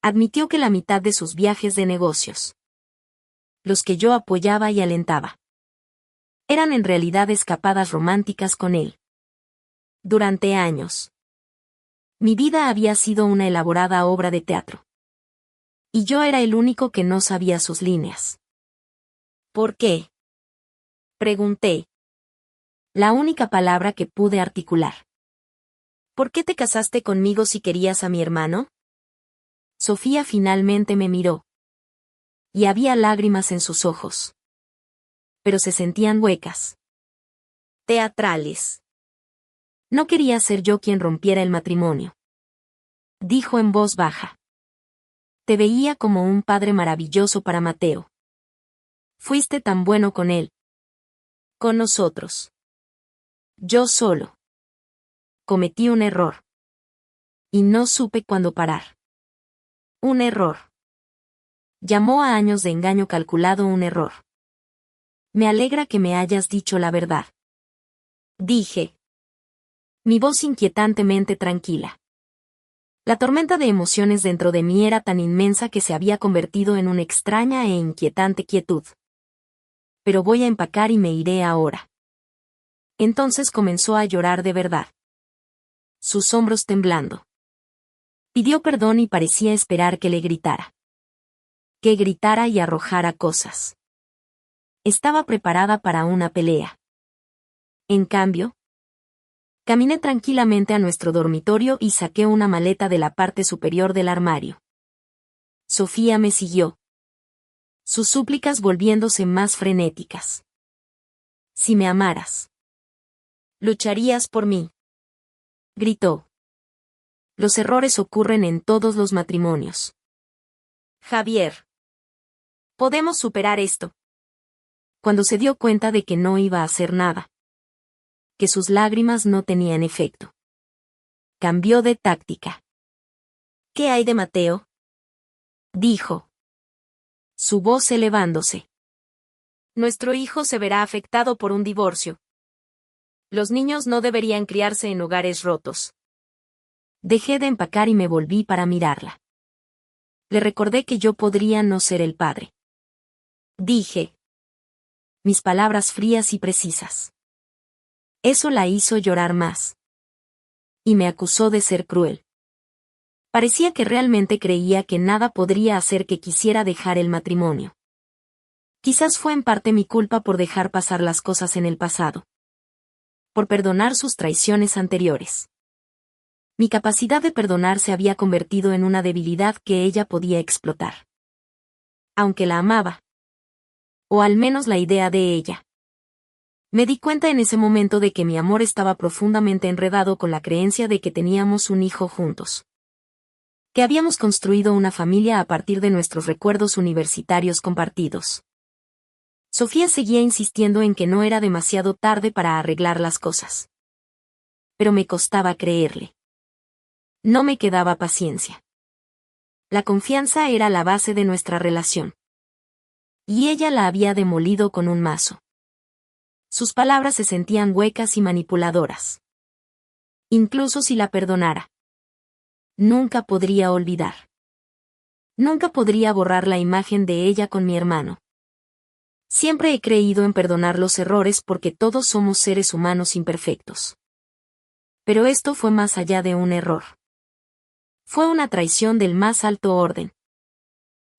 Admitió que la mitad de sus viajes de negocios, los que yo apoyaba y alentaba, eran en realidad escapadas románticas con él. Durante años, mi vida había sido una elaborada obra de teatro. Y yo era el único que no sabía sus líneas. ¿Por qué? Pregunté. La única palabra que pude articular. ¿Por qué te casaste conmigo si querías a mi hermano? Sofía finalmente me miró. Y había lágrimas en sus ojos. Pero se sentían huecas. Teatrales. No quería ser yo quien rompiera el matrimonio. Dijo en voz baja. Te veía como un padre maravilloso para Mateo. Fuiste tan bueno con él. Con nosotros. Yo solo. Cometí un error. Y no supe cuándo parar. Un error. Llamó a años de engaño calculado un error. Me alegra que me hayas dicho la verdad. Dije. Mi voz inquietantemente tranquila. La tormenta de emociones dentro de mí era tan inmensa que se había convertido en una extraña e inquietante quietud. Pero voy a empacar y me iré ahora. Entonces comenzó a llorar de verdad. Sus hombros temblando. Pidió perdón y parecía esperar que le gritara. Que gritara y arrojara cosas. Estaba preparada para una pelea. En cambio, caminé tranquilamente a nuestro dormitorio y saqué una maleta de la parte superior del armario. Sofía me siguió. Sus súplicas volviéndose más frenéticas. Si me amaras, lucharías por mí. Gritó. Los errores ocurren en todos los matrimonios. Javier. Podemos superar esto. Cuando se dio cuenta de que no iba a hacer nada. Que sus lágrimas no tenían efecto. Cambió de táctica. ¿Qué hay de Mateo? Dijo. Su voz elevándose. Nuestro hijo se verá afectado por un divorcio. Los niños no deberían criarse en hogares rotos. Dejé de empacar y me volví para mirarla. Le recordé que yo podría no ser el padre. Dije. Mis palabras frías y precisas. Eso la hizo llorar más. Y me acusó de ser cruel. Parecía que realmente creía que nada podría hacer que quisiera dejar el matrimonio. Quizás fue en parte mi culpa por dejar pasar las cosas en el pasado. Por perdonar sus traiciones anteriores. Mi capacidad de perdonar se había convertido en una debilidad que ella podía explotar. Aunque la amaba. O al menos la idea de ella. Me di cuenta en ese momento de que mi amor estaba profundamente enredado con la creencia de que teníamos un hijo juntos. Que habíamos construido una familia a partir de nuestros recuerdos universitarios compartidos. Sofía seguía insistiendo en que no era demasiado tarde para arreglar las cosas. Pero me costaba creerle. No me quedaba paciencia. La confianza era la base de nuestra relación. Y ella la había demolido con un mazo. Sus palabras se sentían huecas y manipuladoras. Incluso si la perdonara. Nunca podría olvidar. Nunca podría borrar la imagen de ella con mi hermano. Siempre he creído en perdonar los errores porque todos somos seres humanos imperfectos. Pero esto fue más allá de un error. Fue una traición del más alto orden.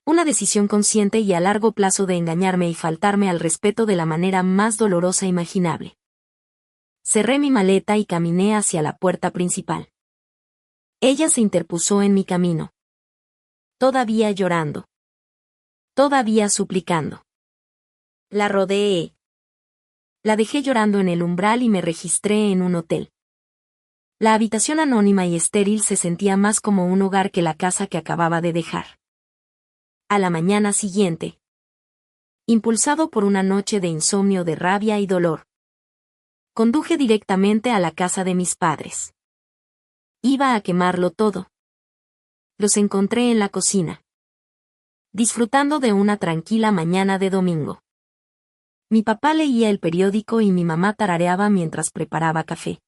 Una decisión consciente y a largo plazo de engañarme y faltarme al respeto de la manera más dolorosa imaginable. Cerré mi maleta y caminé hacia la puerta principal. Ella se interpuso en mi camino. Todavía llorando. Todavía suplicando. La rodeé. La dejé llorando en el umbral y me registré en un hotel. La habitación anónima y estéril se sentía más como un hogar que la casa que acababa de dejar. A la mañana siguiente. Impulsado por una noche de insomnio de rabia y dolor. Conduje directamente a la casa de mis padres. Iba a quemarlo todo. Los encontré en la cocina. Disfrutando de una tranquila mañana de domingo. Mi papá leía el periódico y mi mamá tarareaba mientras preparaba café.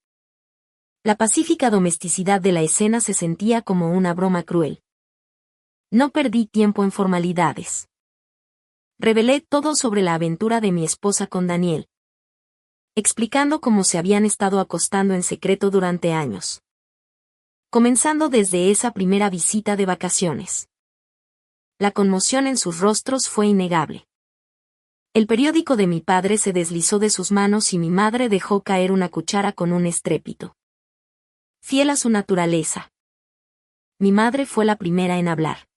La pacífica domesticidad de la escena se sentía como una broma cruel. No perdí tiempo en formalidades. Revelé todo sobre la aventura de mi esposa con Daniel. Explicando cómo se habían estado acostando en secreto durante años. Comenzando desde esa primera visita de vacaciones. La conmoción en sus rostros fue innegable. El periódico de mi padre se deslizó de sus manos y mi madre dejó caer una cuchara con un estrépito. Fiel a su naturaleza. Mi madre fue la primera en hablar.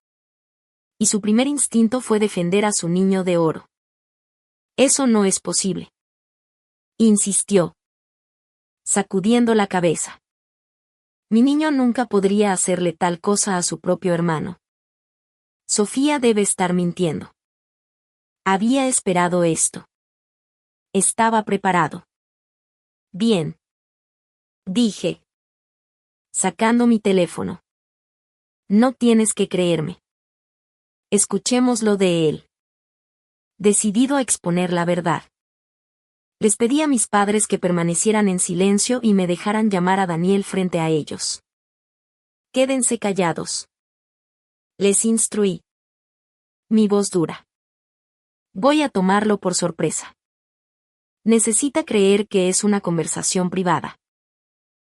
Y su primer instinto fue defender a su niño de oro. Eso no es posible. Insistió. Sacudiendo la cabeza. Mi niño nunca podría hacerle tal cosa a su propio hermano. Sofía debe estar mintiendo. Había esperado esto. Estaba preparado. Bien. Dije. Sacando mi teléfono. No tienes que creerme. Escuchemos lo de él. Decidido a exponer la verdad. Les pedí a mis padres que permanecieran en silencio y me dejaran llamar a Daniel frente a ellos. Quédense callados. Les instruí. Mi voz dura. Voy a tomarlo por sorpresa. Necesita creer que es una conversación privada.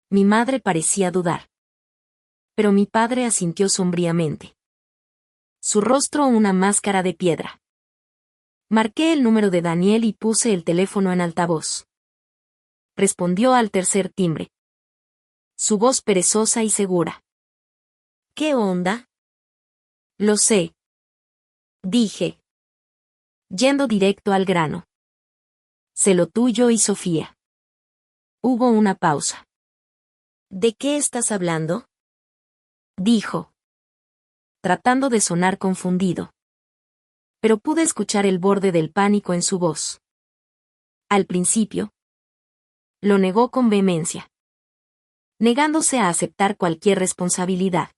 Mi madre parecía dudar. Pero mi padre asintió sombríamente. Su rostro una máscara de piedra. Marqué el número de Daniel y puse el teléfono en altavoz. Respondió al tercer timbre. Su voz perezosa y segura. ¿Qué onda? Lo sé. Dije. Yendo directo al grano. Sé lo tuyo y Sofía. Hubo una pausa. ¿De qué estás hablando? Dijo. Tratando de sonar confundido. Pero pude escuchar el borde del pánico en su voz. Al principio. Lo negó con vehemencia. Negándose a aceptar cualquier responsabilidad.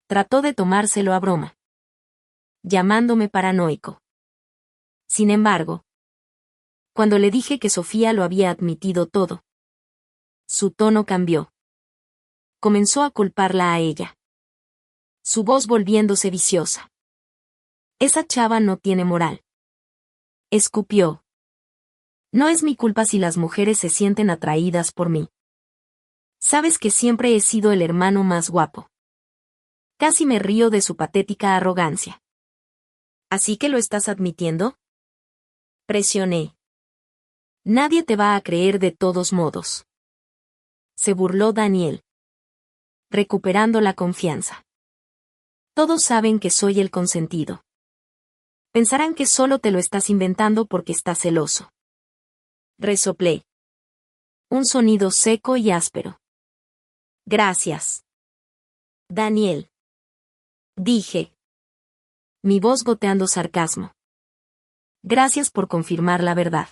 Trató de tomárselo a broma. Llamándome paranoico. Sin embargo. Cuando le dije que Sofía lo había admitido todo. Su tono cambió. Comenzó a culparla a ella. Su voz volviéndose viciosa. Esa chava no tiene moral. Escupió. No es mi culpa si las mujeres se sienten atraídas por mí. Sabes que siempre he sido el hermano más guapo. Casi me río de su patética arrogancia. ¿Así que lo estás admitiendo? Presioné. Nadie te va a creer de todos modos. Se burló Daniel. Recuperando la confianza. Todos saben que soy el consentido. Pensarán que solo te lo estás inventando porque estás celoso. Resoplé. Un sonido seco y áspero. Gracias. Daniel. Dije. Mi voz goteando sarcasmo. Gracias por confirmar la verdad.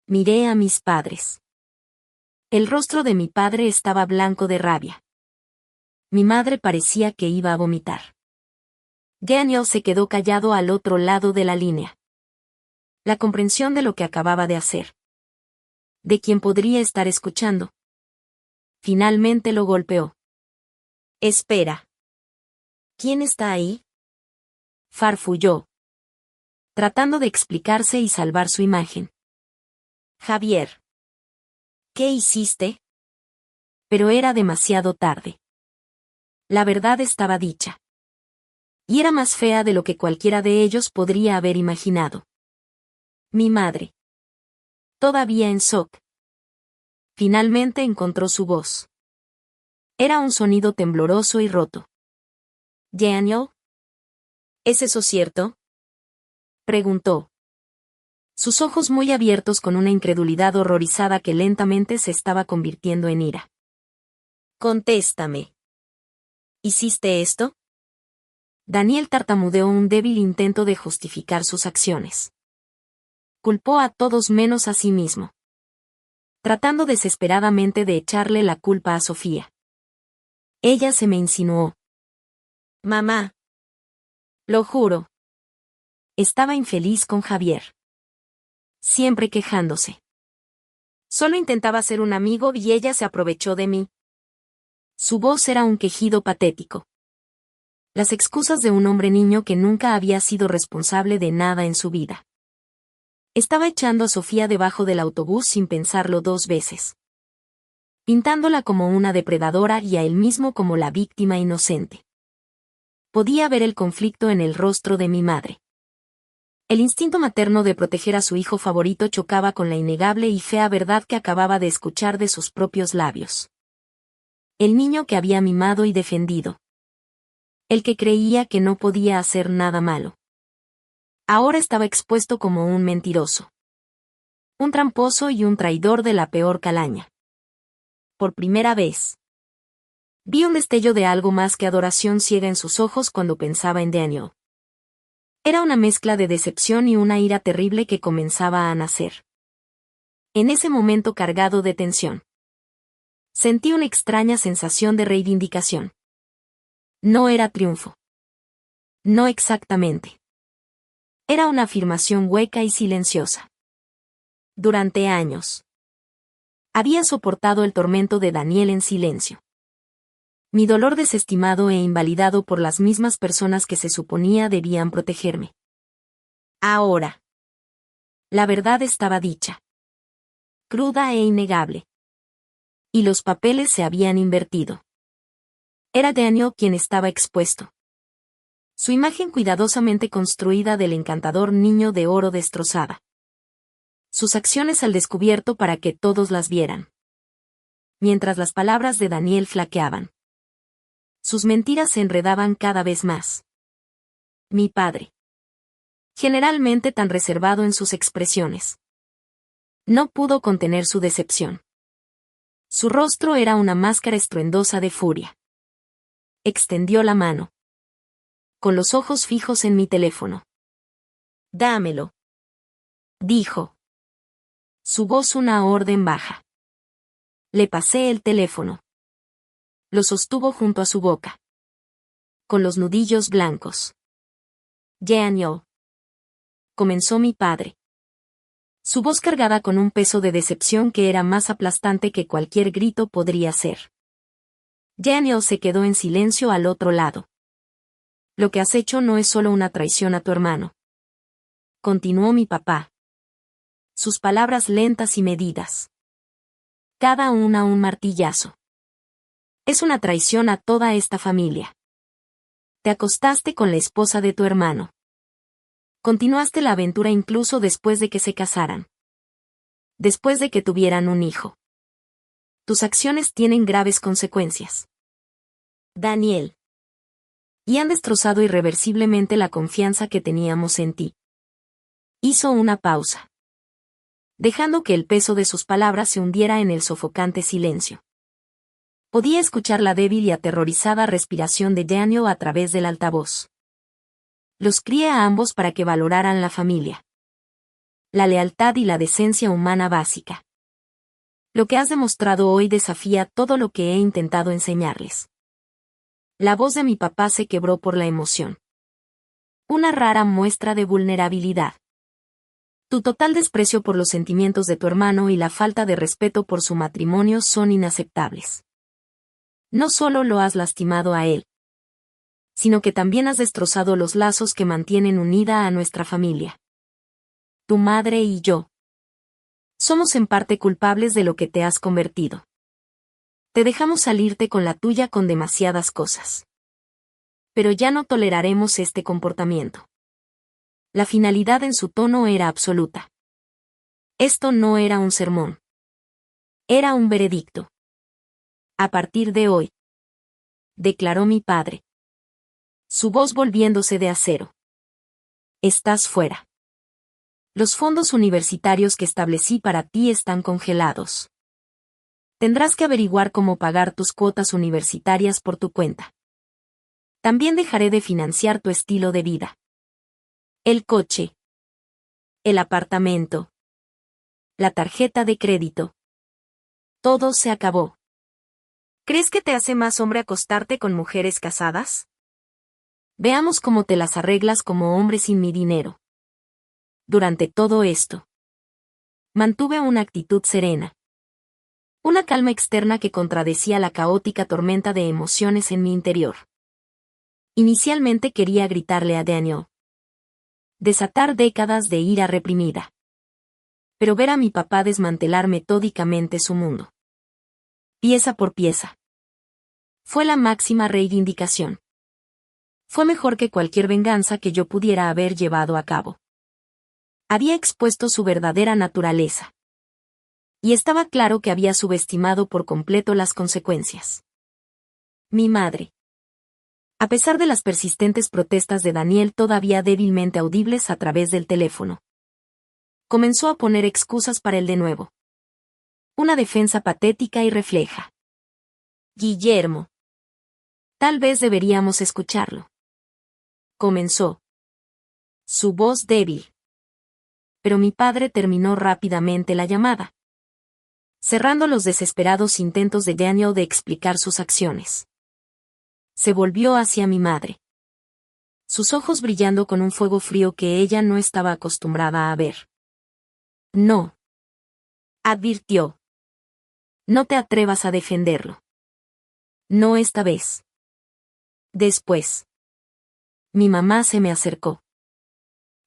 Miré a mis padres. El rostro de mi padre estaba blanco de rabia. Mi madre parecía que iba a vomitar. Daniel se quedó callado al otro lado de la línea. La comprensión de lo que acababa de hacer. De quien podría estar escuchando. Finalmente lo golpeó. Espera. ¿Quién está ahí? Farfulló. Tratando de explicarse y salvar su imagen. Javier. ¿Qué hiciste? Pero era demasiado tarde. La verdad estaba dicha. Y era más fea de lo que cualquiera de ellos podría haber imaginado. Mi madre. Todavía en shock. Finalmente encontró su voz. Era un sonido tembloroso y roto. Daniel. ¿Es eso cierto? Preguntó. Sus ojos muy abiertos con una incredulidad horrorizada que lentamente se estaba convirtiendo en ira. Contéstame. ¿Hiciste esto? Daniel tartamudeó un débil intento de justificar sus acciones. Culpó a todos menos a sí mismo. Tratando desesperadamente de echarle la culpa a Sofía. Ella se me insinuó. Mamá. Lo juro. Estaba infeliz con Javier. Siempre quejándose. Solo intentaba ser un amigo y ella se aprovechó de mí. Su voz era un quejido patético. Las excusas de un hombre niño que nunca había sido responsable de nada en su vida. Estaba echando a Sofía debajo del autobús sin pensarlo 2 veces. Pintándola como una depredadora y a él mismo como la víctima inocente. Podía ver el conflicto en el rostro de mi madre. El instinto materno de proteger a su hijo favorito chocaba con la innegable y fea verdad que acababa de escuchar de sus propios labios. El niño que había mimado y defendido. El que creía que no podía hacer nada malo. Ahora estaba expuesto como un mentiroso. Un tramposo y un traidor de la peor calaña. Por primera vez. Vi un destello de algo más que adoración ciega en sus ojos cuando pensaba en Daniel. Era una mezcla de decepción y una ira terrible que comenzaba a nacer. En ese momento cargado de tensión. Sentí una extraña sensación de reivindicación. No era triunfo. No exactamente. Era una afirmación hueca y silenciosa. Durante años. Había soportado el tormento de Daniel en silencio. Mi dolor desestimado e invalidado por las mismas personas que se suponía debían protegerme. Ahora. La verdad estaba dicha. Cruda e innegable. Y los papeles se habían invertido. Era Daniel quien estaba expuesto. Su imagen cuidadosamente construida del encantador niño de oro destrozada. Sus acciones al descubierto para que todos las vieran. Mientras las palabras de Daniel flaqueaban. Sus mentiras se enredaban cada vez más. Mi padre. Generalmente tan reservado en sus expresiones. No pudo contener su decepción. Su rostro era una máscara estruendosa de furia. Extendió la mano. Con los ojos fijos en mi teléfono. Dámelo. Dijo. Su voz una orden baja. Le pasé el teléfono. Lo sostuvo junto a su boca. Con los nudillos blancos. Daniel. Comenzó mi padre. Su voz cargada con un peso de decepción que era más aplastante que cualquier grito podría ser. Daniel se quedó en silencio al otro lado. Lo que has hecho no es solo una traición a tu hermano. Continuó mi papá. Sus palabras lentas y medidas. Cada una un martillazo. Es una traición a toda esta familia. Te acostaste con la esposa de tu hermano. Continuaste la aventura incluso después de que se casaran. Después de que tuvieran un hijo. Tus acciones tienen graves consecuencias. Daniel. Y han destrozado irreversiblemente la confianza que teníamos en ti. Hizo una pausa, dejando que el peso de sus palabras se hundiera en el sofocante silencio. Podía escuchar la débil y aterrorizada respiración de Daniel a través del altavoz. Los crié a ambos para que valoraran la familia. La lealtad y la decencia humana básica. Lo que has demostrado hoy desafía todo lo que he intentado enseñarles. La voz de mi papá se quebró por la emoción. Una rara muestra de vulnerabilidad. Tu total desprecio por los sentimientos de tu hermano y la falta de respeto por su matrimonio son inaceptables. No solo lo has lastimado a él, sino que también has destrozado los lazos que mantienen unida a nuestra familia. Tu madre y yo. Somos en parte culpables de lo que te has convertido. Te dejamos salirte con la tuya con demasiadas cosas. Pero ya no toleraremos este comportamiento. La finalidad en su tono era absoluta. Esto no era un sermón. Era un veredicto. A partir de hoy, declaró mi padre, su voz volviéndose de acero. Estás fuera. Los fondos universitarios que establecí para ti están congelados. Tendrás que averiguar cómo pagar tus cuotas universitarias por tu cuenta. También dejaré de financiar tu estilo de vida. El coche. El apartamento. La tarjeta de crédito. Todo se acabó. ¿Crees que te hace más hombre acostarte con mujeres casadas? Veamos cómo te las arreglas como hombre sin mi dinero. Durante todo esto, mantuve una actitud serena. Una calma externa que contradecía la caótica tormenta de emociones en mi interior. Inicialmente quería gritarle a Daniel. Desatar décadas de ira reprimida. Pero ver a mi papá desmantelar metódicamente su mundo. Pieza por pieza. Fue la máxima reivindicación. Fue mejor que cualquier venganza que yo pudiera haber llevado a cabo. Había expuesto su verdadera naturaleza. Y estaba claro que había subestimado por completo las consecuencias. Mi madre. A pesar de las persistentes protestas de Daniel todavía débilmente audibles a través del teléfono, comenzó a poner excusas para el de nuevo. Una defensa patética y refleja. Guillermo. Tal vez deberíamos escucharlo. Comenzó. Su voz débil. Pero mi padre terminó rápidamente la llamada, cerrando los desesperados intentos de Daniel de explicar sus acciones. Se volvió hacia mi madre. Sus ojos brillando con un fuego frío que ella no estaba acostumbrada a ver. No. Advirtió. No te atrevas a defenderlo. No esta vez. Después. Mi mamá se me acercó.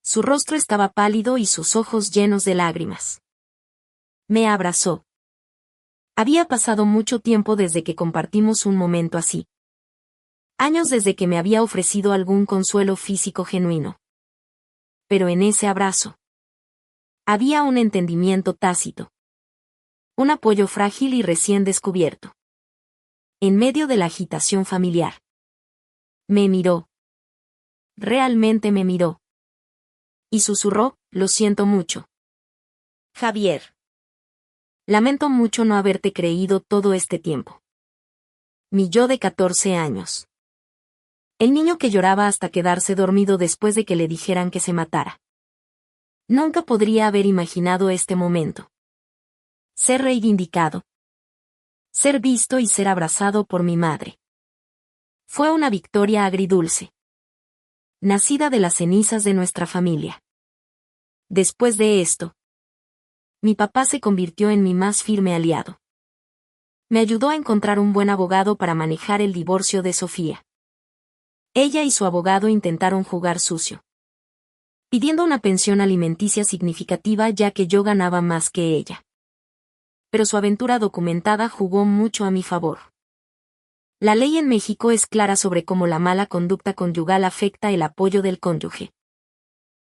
Su rostro estaba pálido y sus ojos llenos de lágrimas. Me abrazó. Había pasado mucho tiempo desde que compartimos un momento así. Años desde que me había ofrecido algún consuelo físico genuino. Pero en ese abrazo había un entendimiento tácito. Un apoyo frágil y recién descubierto. En medio de la agitación familiar. Me miró. Realmente me miró. Y susurró, lo siento mucho. Javier. Lamento mucho no haberte creído todo este tiempo. Mi yo de 14 años. El niño que lloraba hasta quedarse dormido después de que le dijeran que se matara. Nunca podría haber imaginado este momento. Ser reivindicado. Ser visto y ser abrazado por mi madre. Fue una victoria agridulce. Nacida de las cenizas de nuestra familia. Después de esto, mi papá se convirtió en mi más firme aliado. Me ayudó a encontrar un buen abogado para manejar el divorcio de Sofía. Ella y su abogado intentaron jugar sucio, pidiendo una pensión alimenticia significativa ya que yo ganaba más que ella. Pero su aventura documentada jugó mucho a mi favor. La ley en México es clara sobre cómo la mala conducta conyugal afecta el apoyo del cónyuge.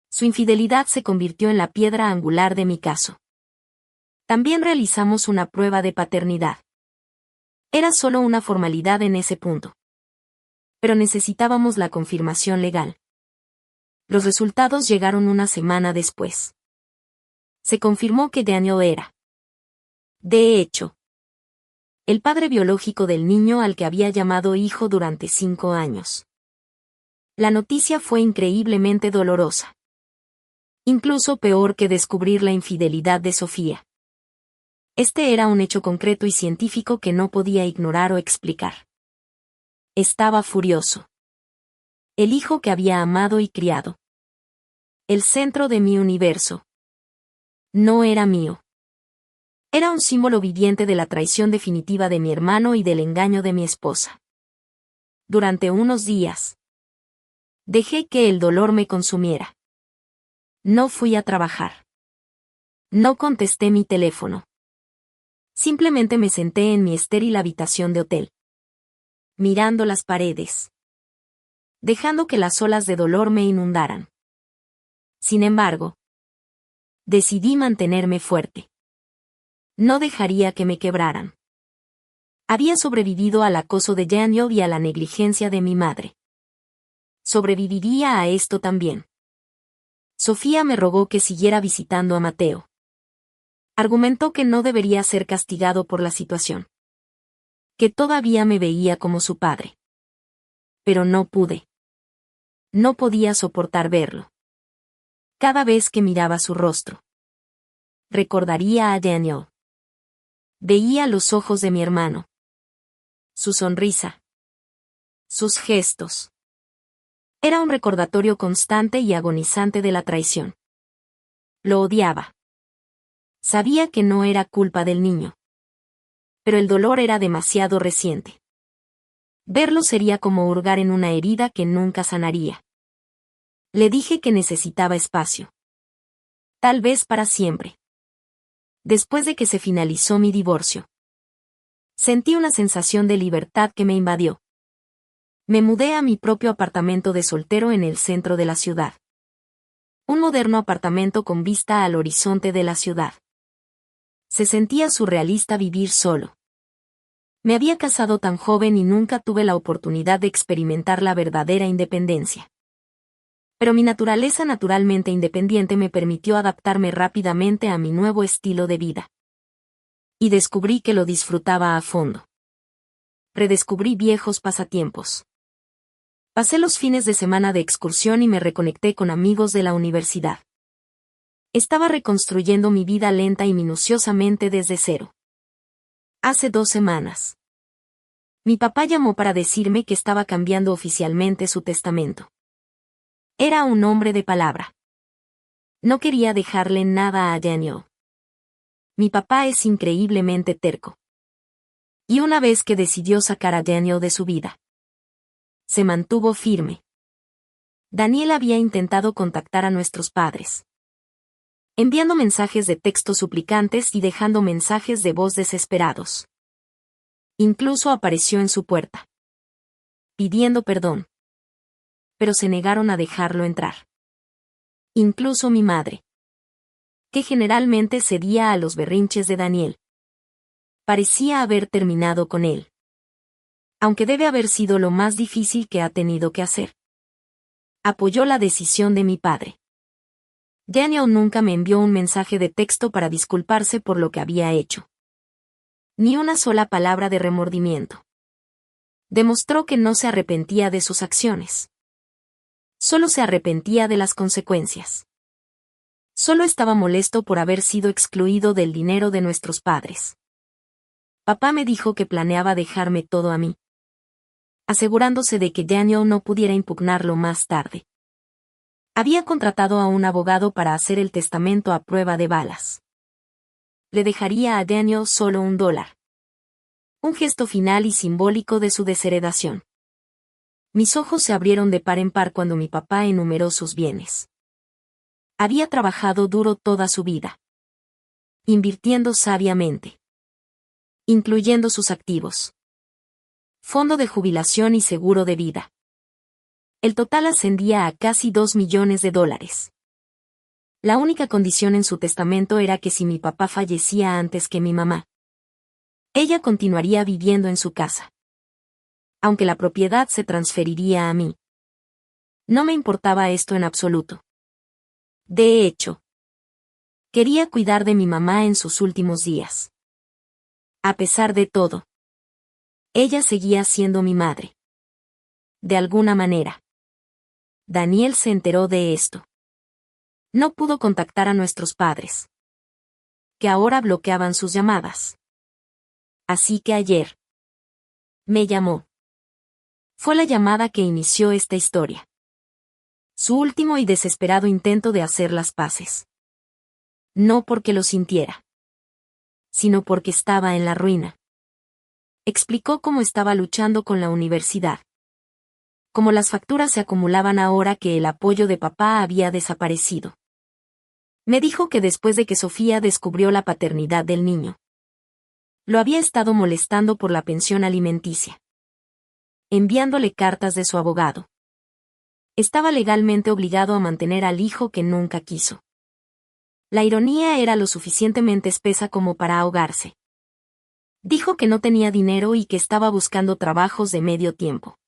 Su infidelidad se convirtió en la piedra angular de mi caso. También realizamos una prueba de paternidad. Era solo una formalidad en ese punto. Pero necesitábamos la confirmación legal. Los resultados llegaron una semana después. Se confirmó que Daniel era, de hecho, el padre biológico del niño al que había llamado hijo durante 5 años. La noticia fue increíblemente dolorosa. Incluso peor que descubrir la infidelidad de Sofía. Este era un hecho concreto y científico que no podía ignorar o explicar. Estaba furioso. El hijo que había amado y criado. El centro de mi universo. No era mío. Era un símbolo viviente de la traición definitiva de mi hermano y del engaño de mi esposa. Durante unos días, dejé que el dolor me consumiera. No fui a trabajar. No contesté mi teléfono. Simplemente me senté en mi estéril habitación de hotel, mirando las paredes, dejando que las olas de dolor me inundaran. Sin embargo, decidí mantenerme fuerte. No dejaría que me quebraran. Había sobrevivido al acoso de Daniel y a la negligencia de mi madre. Sobreviviría a esto también. Sofía me rogó que siguiera visitando a Mateo. Argumentó que no debería ser castigado por la situación. Que todavía me veía como su padre. Pero no pude. No podía soportar verlo. Cada vez que miraba su rostro, recordaría a Daniel. Veía los ojos de mi hermano. Su sonrisa. Sus gestos. Era un recordatorio constante y agonizante de la traición. Lo odiaba. Sabía que no era culpa del niño. Pero el dolor era demasiado reciente. Verlo sería como hurgar en una herida que nunca sanaría. Le dije que necesitaba espacio. Tal vez para siempre. Después de que se finalizó mi divorcio, sentí una sensación de libertad que me invadió. Me mudé a mi propio apartamento de soltero en el centro de la ciudad. Un moderno apartamento con vista al horizonte de la ciudad. Se sentía surrealista vivir solo. Me había casado tan joven y nunca tuve la oportunidad de experimentar la verdadera independencia. Pero mi naturaleza naturalmente independiente me permitió adaptarme rápidamente a mi nuevo estilo de vida. Y descubrí que lo disfrutaba a fondo. Redescubrí viejos pasatiempos. Pasé los fines de semana de excursión y me reconecté con amigos de la universidad. Estaba reconstruyendo mi vida lenta y minuciosamente desde cero. Hace 2 semanas. Mi papá llamó para decirme que estaba cambiando oficialmente su testamento. Era un hombre de palabra. No quería dejarle nada a Daniel. Mi papá es increíblemente terco. Y una vez que decidió sacar a Daniel de su vida, se mantuvo firme. Daniel había intentado contactar a nuestros padres, enviando mensajes de texto suplicantes y dejando mensajes de voz desesperados. Incluso apareció en su puerta, pidiendo perdón. Pero se negaron a dejarlo entrar. Incluso mi madre, que generalmente cedía a los berrinches de Daniel, parecía haber terminado con él. Aunque debe haber sido lo más difícil que ha tenido que hacer. Apoyó la decisión de mi padre. Daniel nunca me envió un mensaje de texto para disculparse por lo que había hecho. Ni una sola palabra de remordimiento. Demostró que no se arrepentía de sus acciones. Solo se arrepentía de las consecuencias. Solo estaba molesto por haber sido excluido del dinero de nuestros padres. Papá me dijo que planeaba dejarme todo a mí, asegurándose de que Daniel no pudiera impugnarlo más tarde. Había contratado a un abogado para hacer el testamento a prueba de balas. Le dejaría a Daniel solo $1. Un gesto final y simbólico de su desheredación. Mis ojos se abrieron de par en par cuando mi papá enumeró sus bienes. Había trabajado duro toda su vida, invirtiendo sabiamente, incluyendo sus activos, fondo de jubilación y seguro de vida. El total ascendía a casi $2 millones. La única condición en su testamento era que si mi papá fallecía antes que mi mamá, ella continuaría viviendo en su casa, aunque la propiedad se transferiría a mí. No me importaba esto en absoluto. De hecho, quería cuidar de mi mamá en sus últimos días. A pesar de todo, ella seguía siendo mi madre. De alguna manera. Daniel se enteró de esto. No pudo contactar a nuestros padres, que ahora bloqueaban sus llamadas. Así que ayer me llamó. Fue la llamada que inició esta historia. Su último y desesperado intento de hacer las paces. No porque lo sintiera, sino porque estaba en la ruina. Explicó cómo estaba luchando con la universidad. Cómo las facturas se acumulaban ahora que el apoyo de papá había desaparecido. Me dijo que después de que Sofía descubrió la paternidad del niño, lo había estado molestando por la pensión alimenticia, enviándole cartas de su abogado. Estaba legalmente obligado a mantener al hijo que nunca quiso. La ironía era lo suficientemente espesa como para ahogarse. Dijo que no tenía dinero y que estaba buscando trabajos de medio tiempo.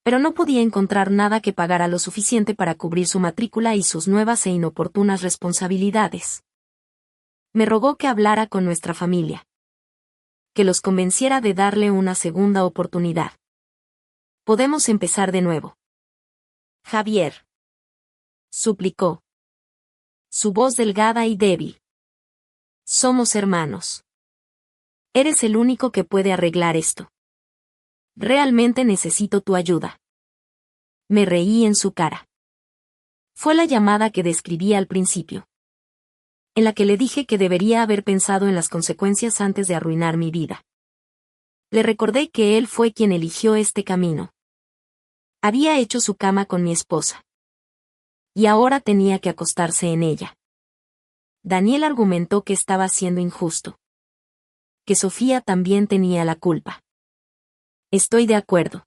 Pero no podía encontrar nada que pagara lo suficiente para cubrir su matrícula y sus nuevas e inoportunas responsabilidades. Me rogó que hablara con nuestra familia, que los convenciera de darle una segunda oportunidad. Podemos empezar de nuevo. Javier, suplicó. Su voz delgada y débil. Somos hermanos. Eres el único que puede arreglar esto. Realmente necesito tu ayuda. Me reí en su cara. Fue la llamada que describí al principio, en la que le dije que debería haber pensado en las consecuencias antes de arruinar mi vida. Le recordé que él fue quien eligió este camino. Había hecho su cama con mi esposa. Y ahora tenía que acostarse en ella. Daniel argumentó que estaba siendo injusto. Que Sofía también tenía la culpa. Estoy de acuerdo.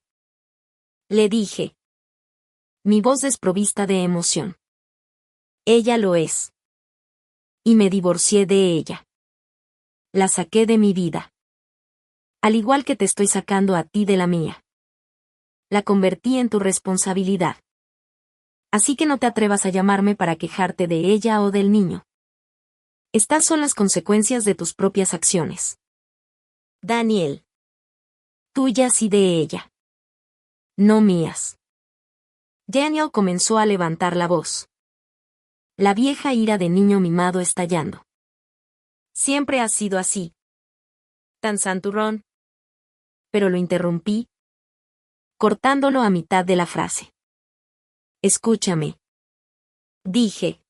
Le dije. Mi voz desprovista de emoción. Ella lo es. Y me divorcié de ella. La saqué de mi vida. Al igual que te estoy sacando a ti de la mía. La convertí en tu responsabilidad. Así que no te atrevas a llamarme para quejarte de ella o del niño. Estas son las consecuencias de tus propias acciones. Daniel. Tuyas y de ella. No mías. Daniel comenzó a levantar la voz. La vieja ira de niño mimado estallando. Siempre has sido así. Tan santurrón. Pero lo interrumpí, cortándolo a mitad de la frase. Escúchame. Dije.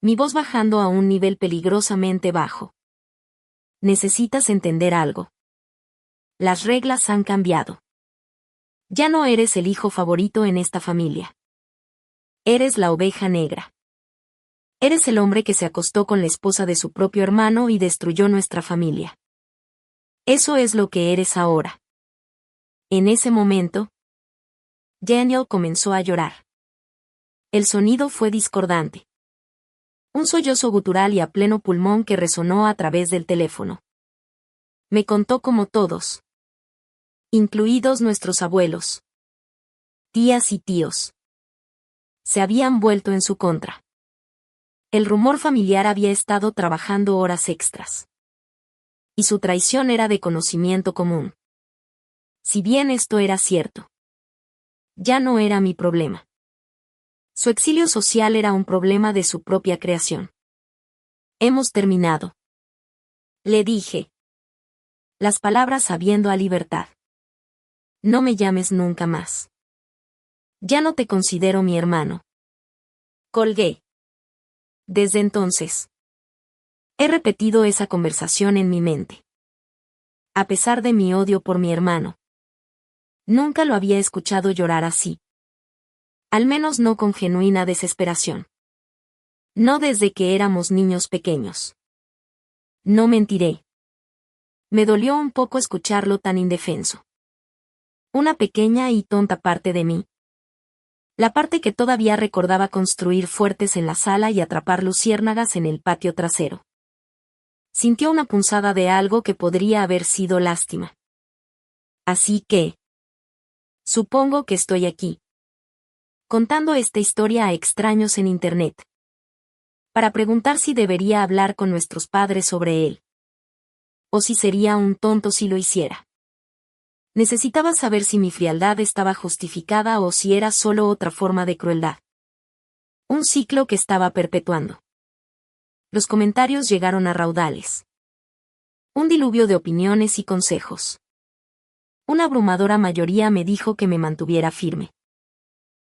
Mi voz bajando a un nivel peligrosamente bajo. Necesitas entender algo. Las reglas han cambiado. Ya no eres el hijo favorito en esta familia. Eres la oveja negra. Eres el hombre que se acostó con la esposa de su propio hermano y destruyó nuestra familia. Eso es lo que eres ahora. En ese momento, Daniel comenzó a llorar. El sonido fue discordante. Un sollozo gutural y a pleno pulmón que resonó a través del teléfono. Me contó como todos, incluidos nuestros abuelos, tías y tíos, se habían vuelto en su contra. El rumor familiar había estado trabajando horas extras. Y su traición era de conocimiento común. Si bien esto era cierto, ya no era mi problema. Su exilio social era un problema de su propia creación. Hemos terminado. Le dije. Las palabras sabiendo a libertad. No me llames nunca más. Ya no te considero mi hermano. Colgué. Desde entonces, he repetido esa conversación en mi mente. A pesar de mi odio por mi hermano. Nunca lo había escuchado llorar así. Al menos no con genuina desesperación. No desde que éramos niños pequeños. No mentiré. Me dolió un poco escucharlo tan indefenso. Una pequeña y tonta parte de mí. La parte que todavía recordaba construir fuertes en la sala y atrapar luciérnagas en el patio trasero. Sintió una punzada de algo que podría haber sido lástima. Así que... supongo que estoy aquí. Contando esta historia a extraños en Internet. Para preguntar si debería hablar con nuestros padres sobre él. O si sería un tonto si lo hiciera. Necesitaba saber si mi frialdad estaba justificada o si era solo otra forma de crueldad. Un ciclo que estaba perpetuando. Los comentarios llegaron a raudales. Un diluvio de opiniones y consejos. Una abrumadora mayoría me dijo que me mantuviera firme.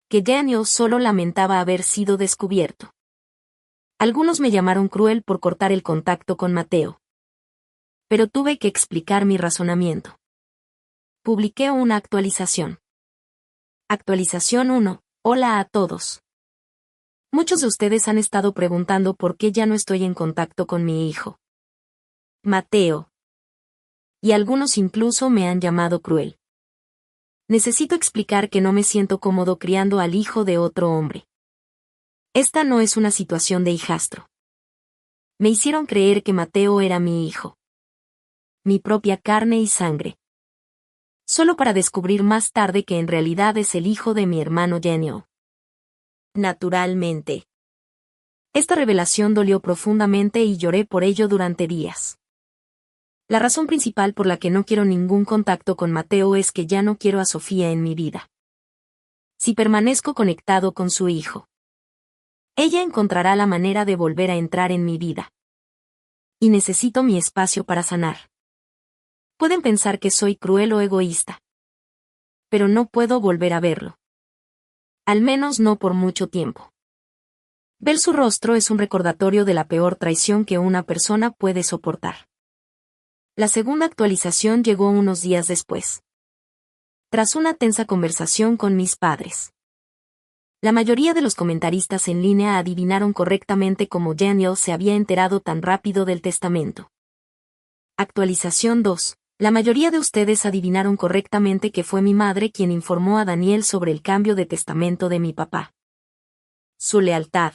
Que Daniel solo lamentaba haber sido descubierto. Algunos me llamaron cruel por cortar el contacto con Mateo. Pero tuve que explicar mi razonamiento. Publiqué una actualización. Actualización 1. Hola a todos. Muchos de ustedes han estado preguntando por qué ya no estoy en contacto con mi hijo, Mateo. Y algunos incluso me han llamado cruel. Necesito explicar que no me siento cómodo criando al hijo de otro hombre. Esta no es una situación de hijastro. Me hicieron creer que Mateo era mi hijo. Mi propia carne y sangre. Solo para descubrir más tarde que en realidad es el hijo de mi hermano Daniel. Naturalmente. Esta revelación dolió profundamente y lloré por ello durante días. La razón principal por la que no quiero ningún contacto con Mateo es que ya no quiero a Sofía en mi vida. Si permanezco conectado con su hijo, ella encontrará la manera de volver a entrar en mi vida. Y necesito mi espacio para sanar. Pueden pensar que soy cruel o egoísta. Pero no puedo volver a verlo. Al menos no por mucho tiempo. Ver su rostro es un recordatorio de la peor traición que una persona puede soportar. La segunda actualización llegó unos días después. Tras una tensa conversación con mis padres. La mayoría de los comentaristas en línea adivinaron correctamente cómo Daniel se había enterado tan rápido del testamento. Actualización 2. La mayoría de ustedes adivinaron correctamente que fue mi madre quien informó a Daniel sobre el cambio de testamento de mi papá. Su lealtad.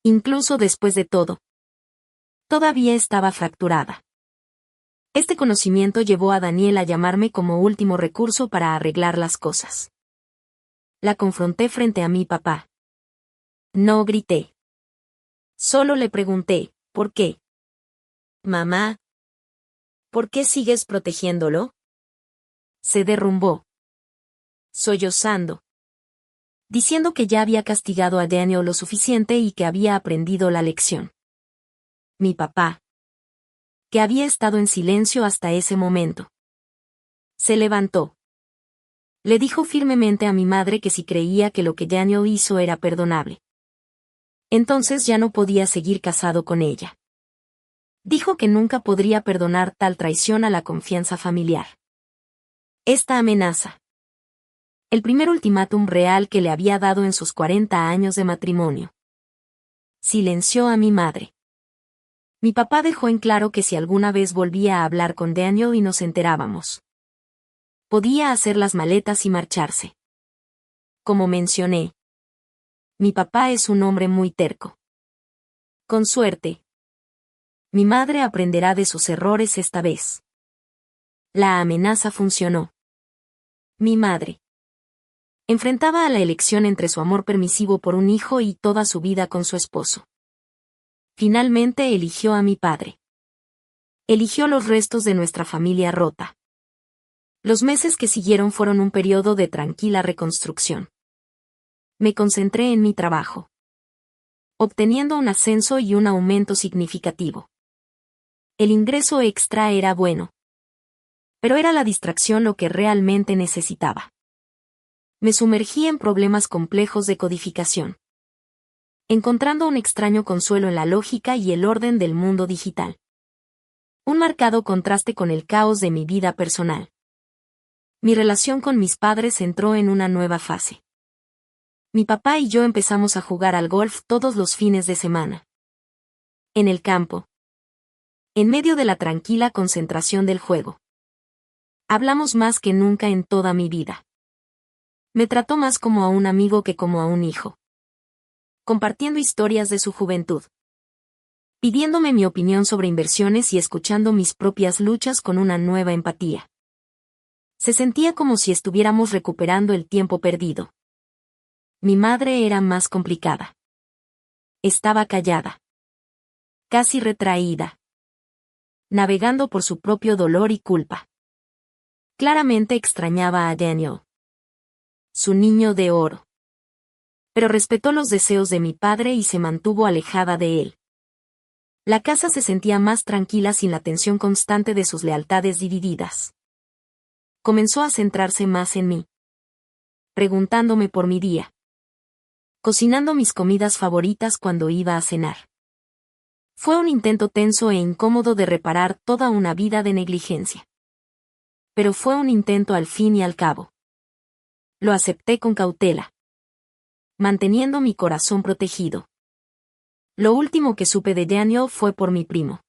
Incluso después de todo. Todavía estaba fracturada. Este conocimiento llevó a Daniel a llamarme como último recurso para arreglar las cosas. La confronté frente a mi papá. No grité. Solo le pregunté, ¿por qué? Mamá. ¿Por qué sigues protegiéndolo? Se derrumbó. Sollozando. Diciendo que ya había castigado a Daniel lo suficiente y que había aprendido la lección. Mi papá. Que había estado en silencio hasta ese momento. Se levantó. Le dijo firmemente a mi madre que si creía que lo que Daniel hizo era perdonable. Entonces ya no podía seguir casado con ella. Dijo que nunca podría perdonar tal traición a la confianza familiar. Esta amenaza. El primer ultimátum real que le había dado en sus 40 años de matrimonio. Silenció a mi madre. Mi papá dejó en claro que si alguna vez volvía a hablar con Daniel y nos enterábamos, podía hacer las maletas y marcharse. Como mencioné, mi papá es un hombre muy terco. Con suerte, mi madre aprenderá de sus errores esta vez. La amenaza funcionó. Mi madre enfrentaba a la elección entre su amor permisivo por un hijo y toda su vida con su esposo. Finalmente eligió a mi padre. Eligió los restos de nuestra familia rota. Los meses que siguieron fueron un periodo de tranquila reconstrucción. Me concentré en mi trabajo, obteniendo un ascenso y un aumento significativo. El ingreso extra era bueno. Pero era la distracción lo que realmente necesitaba. Me sumergí en problemas complejos de codificación, encontrando un extraño consuelo en la lógica y el orden del mundo digital. Un marcado contraste con el caos de mi vida personal. Mi relación con mis padres entró en una nueva fase. Mi papá y yo empezamos a jugar al golf todos los fines de semana. En el campo. En medio de la tranquila concentración del juego. Hablamos más que nunca en toda mi vida. Me trató más como a un amigo que como a un hijo. Compartiendo historias de su juventud. Pidiéndome mi opinión sobre inversiones y escuchando mis propias luchas con una nueva empatía. Se sentía como si estuviéramos recuperando el tiempo perdido. Mi madre era más complicada. Estaba callada. Casi retraída. Navegando por su propio dolor y culpa. Claramente extrañaba a Daniel. Su niño de oro. Pero respetó los deseos de mi padre y se mantuvo alejada de él. La casa se sentía más tranquila sin la tensión constante de sus lealtades divididas. Comenzó a centrarse más en mí. Preguntándome por mi día. Cocinando mis comidas favoritas cuando iba a cenar. Fue un intento tenso e incómodo de reparar toda una vida de negligencia. Pero fue un intento al fin y al cabo. Lo acepté con cautela. Manteniendo mi corazón protegido. Lo último que supe de Daniel fue por mi primo.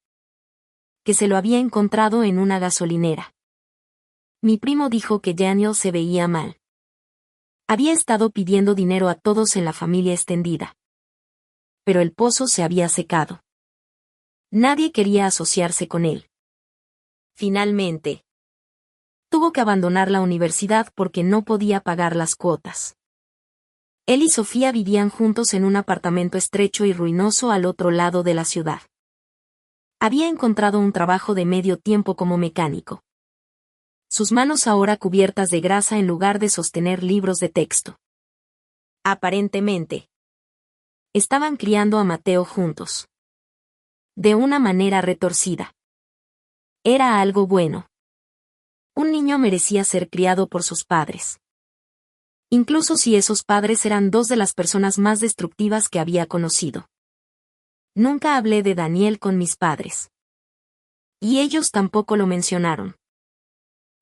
Que se lo había encontrado en una gasolinera. Mi primo dijo que Daniel se veía mal. Había estado pidiendo dinero a todos en la familia extendida. Pero el pozo se había secado. Nadie quería asociarse con él. Finalmente, tuvo que abandonar la universidad porque no podía pagar las cuotas. Él y Sofía vivían juntos en un apartamento estrecho y ruinoso al otro lado de la ciudad. Había encontrado un trabajo de medio tiempo como mecánico. Sus manos ahora cubiertas de grasa en lugar de sostener libros de texto. Aparentemente, estaban criando a Mateo juntos. De una manera retorcida. Era algo bueno. Un niño merecía ser criado por sus padres. Incluso si esos padres eran dos de las personas más destructivas que había conocido. Nunca hablé de Daniel con mis padres. Y ellos tampoco lo mencionaron.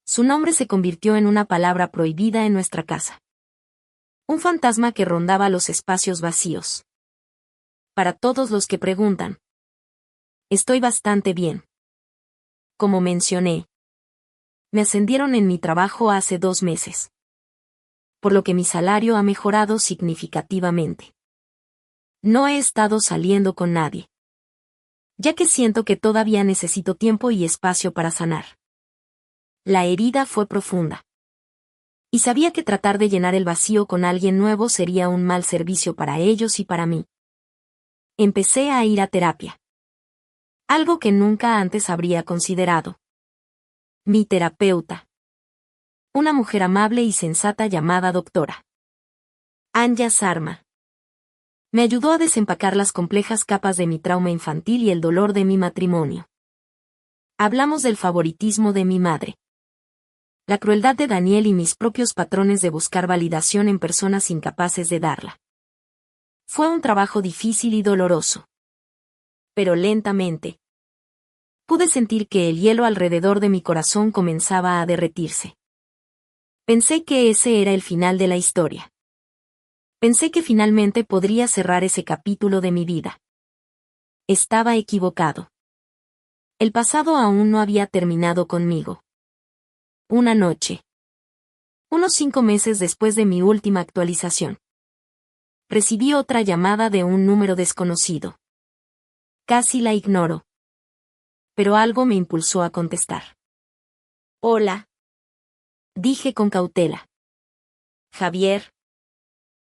Su nombre se convirtió en una palabra prohibida en nuestra casa. Un fantasma que rondaba los espacios vacíos. Para todos los que preguntan. Estoy bastante bien. Como mencioné. Me ascendieron en mi trabajo hace 2 meses. Por lo que mi salario ha mejorado significativamente. No he estado saliendo con nadie. Ya que siento que todavía necesito tiempo y espacio para sanar. La herida fue profunda. Y sabía que tratar de llenar el vacío con alguien nuevo sería un mal servicio para ellos y para mí. Empecé a ir a terapia. Algo que nunca antes habría considerado. Mi terapeuta. Una mujer amable y sensata llamada doctora Anja Sarma. Me ayudó a desempacar las complejas capas de mi trauma infantil y el dolor de mi matrimonio. Hablamos del favoritismo de mi madre. La crueldad de Daniel y mis propios patrones de buscar validación en personas incapaces de darla. Fue un trabajo difícil y doloroso. Pero lentamente. Pude sentir que el hielo alrededor de mi corazón comenzaba a derretirse. Pensé que ese era el final de la historia. Pensé que finalmente podría cerrar ese capítulo de mi vida. Estaba equivocado. El pasado aún no había terminado conmigo. Una noche. Unos 5 meses después de mi última actualización. Recibí otra llamada de un número desconocido. Casi la ignoro. Pero algo me impulsó a contestar. Hola. Dije con cautela. Javier.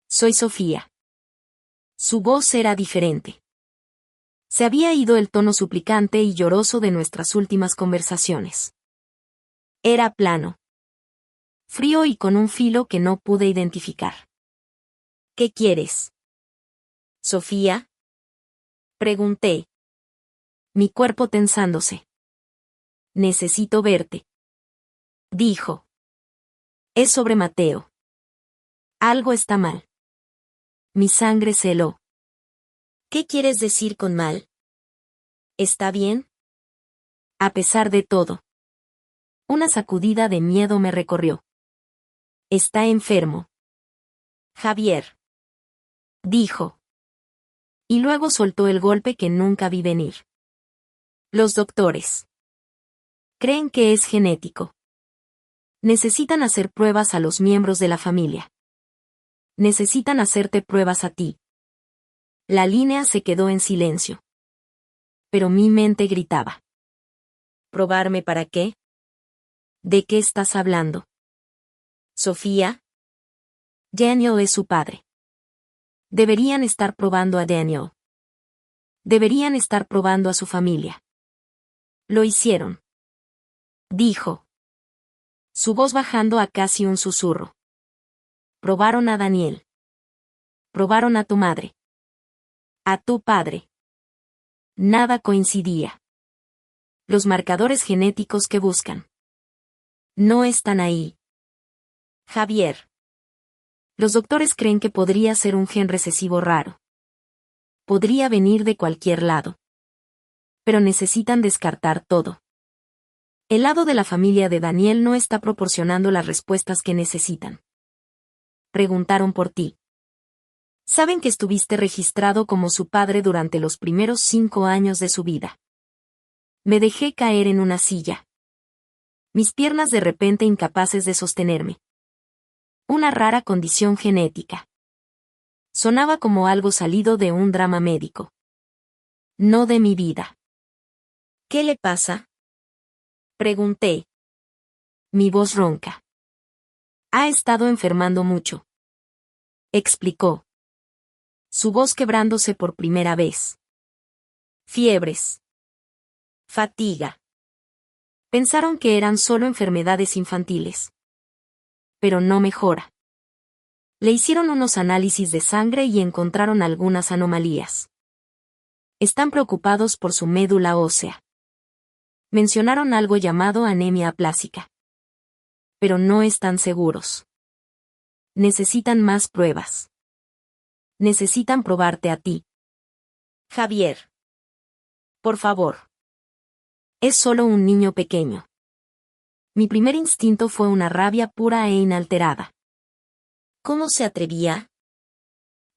Soy Sofía. Su voz era diferente. Se había ido el tono suplicante y lloroso de nuestras últimas conversaciones. Era plano. Frío y con un filo que no pude identificar. ¿Qué quieres? ¿Sofía? Pregunté. Mi cuerpo tensándose. Necesito verte. Dijo. Es sobre Mateo. Algo está mal. Mi sangre se heló. ¿Qué quieres decir con mal? ¿Está bien? A pesar de todo, una sacudida de miedo me recorrió. Está enfermo. Javier, dijo. Y luego soltó el golpe que nunca vi venir. Los doctores creen que es genético. Necesitan hacer pruebas a los miembros de la familia. Necesitan hacerte pruebas a ti. La línea se quedó en silencio. Pero mi mente gritaba. ¿Probarme para qué? ¿De qué estás hablando? ¿Sofía? Daniel es su padre. Deberían estar probando a Daniel. Deberían estar probando a su familia. Lo hicieron. Dijo. Su voz bajando a casi un susurro. Probaron a Daniel. Probaron a tu madre. A tu padre. Nada coincidía. Los marcadores genéticos que buscan no están ahí. Javier. Los doctores creen que podría ser un gen recesivo raro. Podría venir de cualquier lado. Pero necesitan descartar todo. El lado de la familia de Daniel no está proporcionando las respuestas que necesitan. Preguntaron por ti. Saben que estuviste registrado como su padre durante los primeros 5 años de su vida. Me dejé caer en una silla. Mis piernas de repente incapaces de sostenerme. Una rara condición genética. Sonaba como algo salido de un drama médico. No de mi vida. ¿Qué le pasa? Pregunté. Mi voz ronca. Ha estado enfermando mucho. Explicó. Su voz quebrándose por primera vez. Fiebres. Fatiga. Pensaron que eran solo enfermedades infantiles. Pero no mejora. Le hicieron unos análisis de sangre y encontraron algunas anomalías. Están preocupados por su médula ósea. Mencionaron algo llamado anemia aplásica. Pero no están seguros. Necesitan más pruebas. Necesitan probarte a ti. Javier. Por favor. Es solo un niño pequeño. Mi primer instinto fue una rabia pura e inalterada. ¿Cómo se atrevía?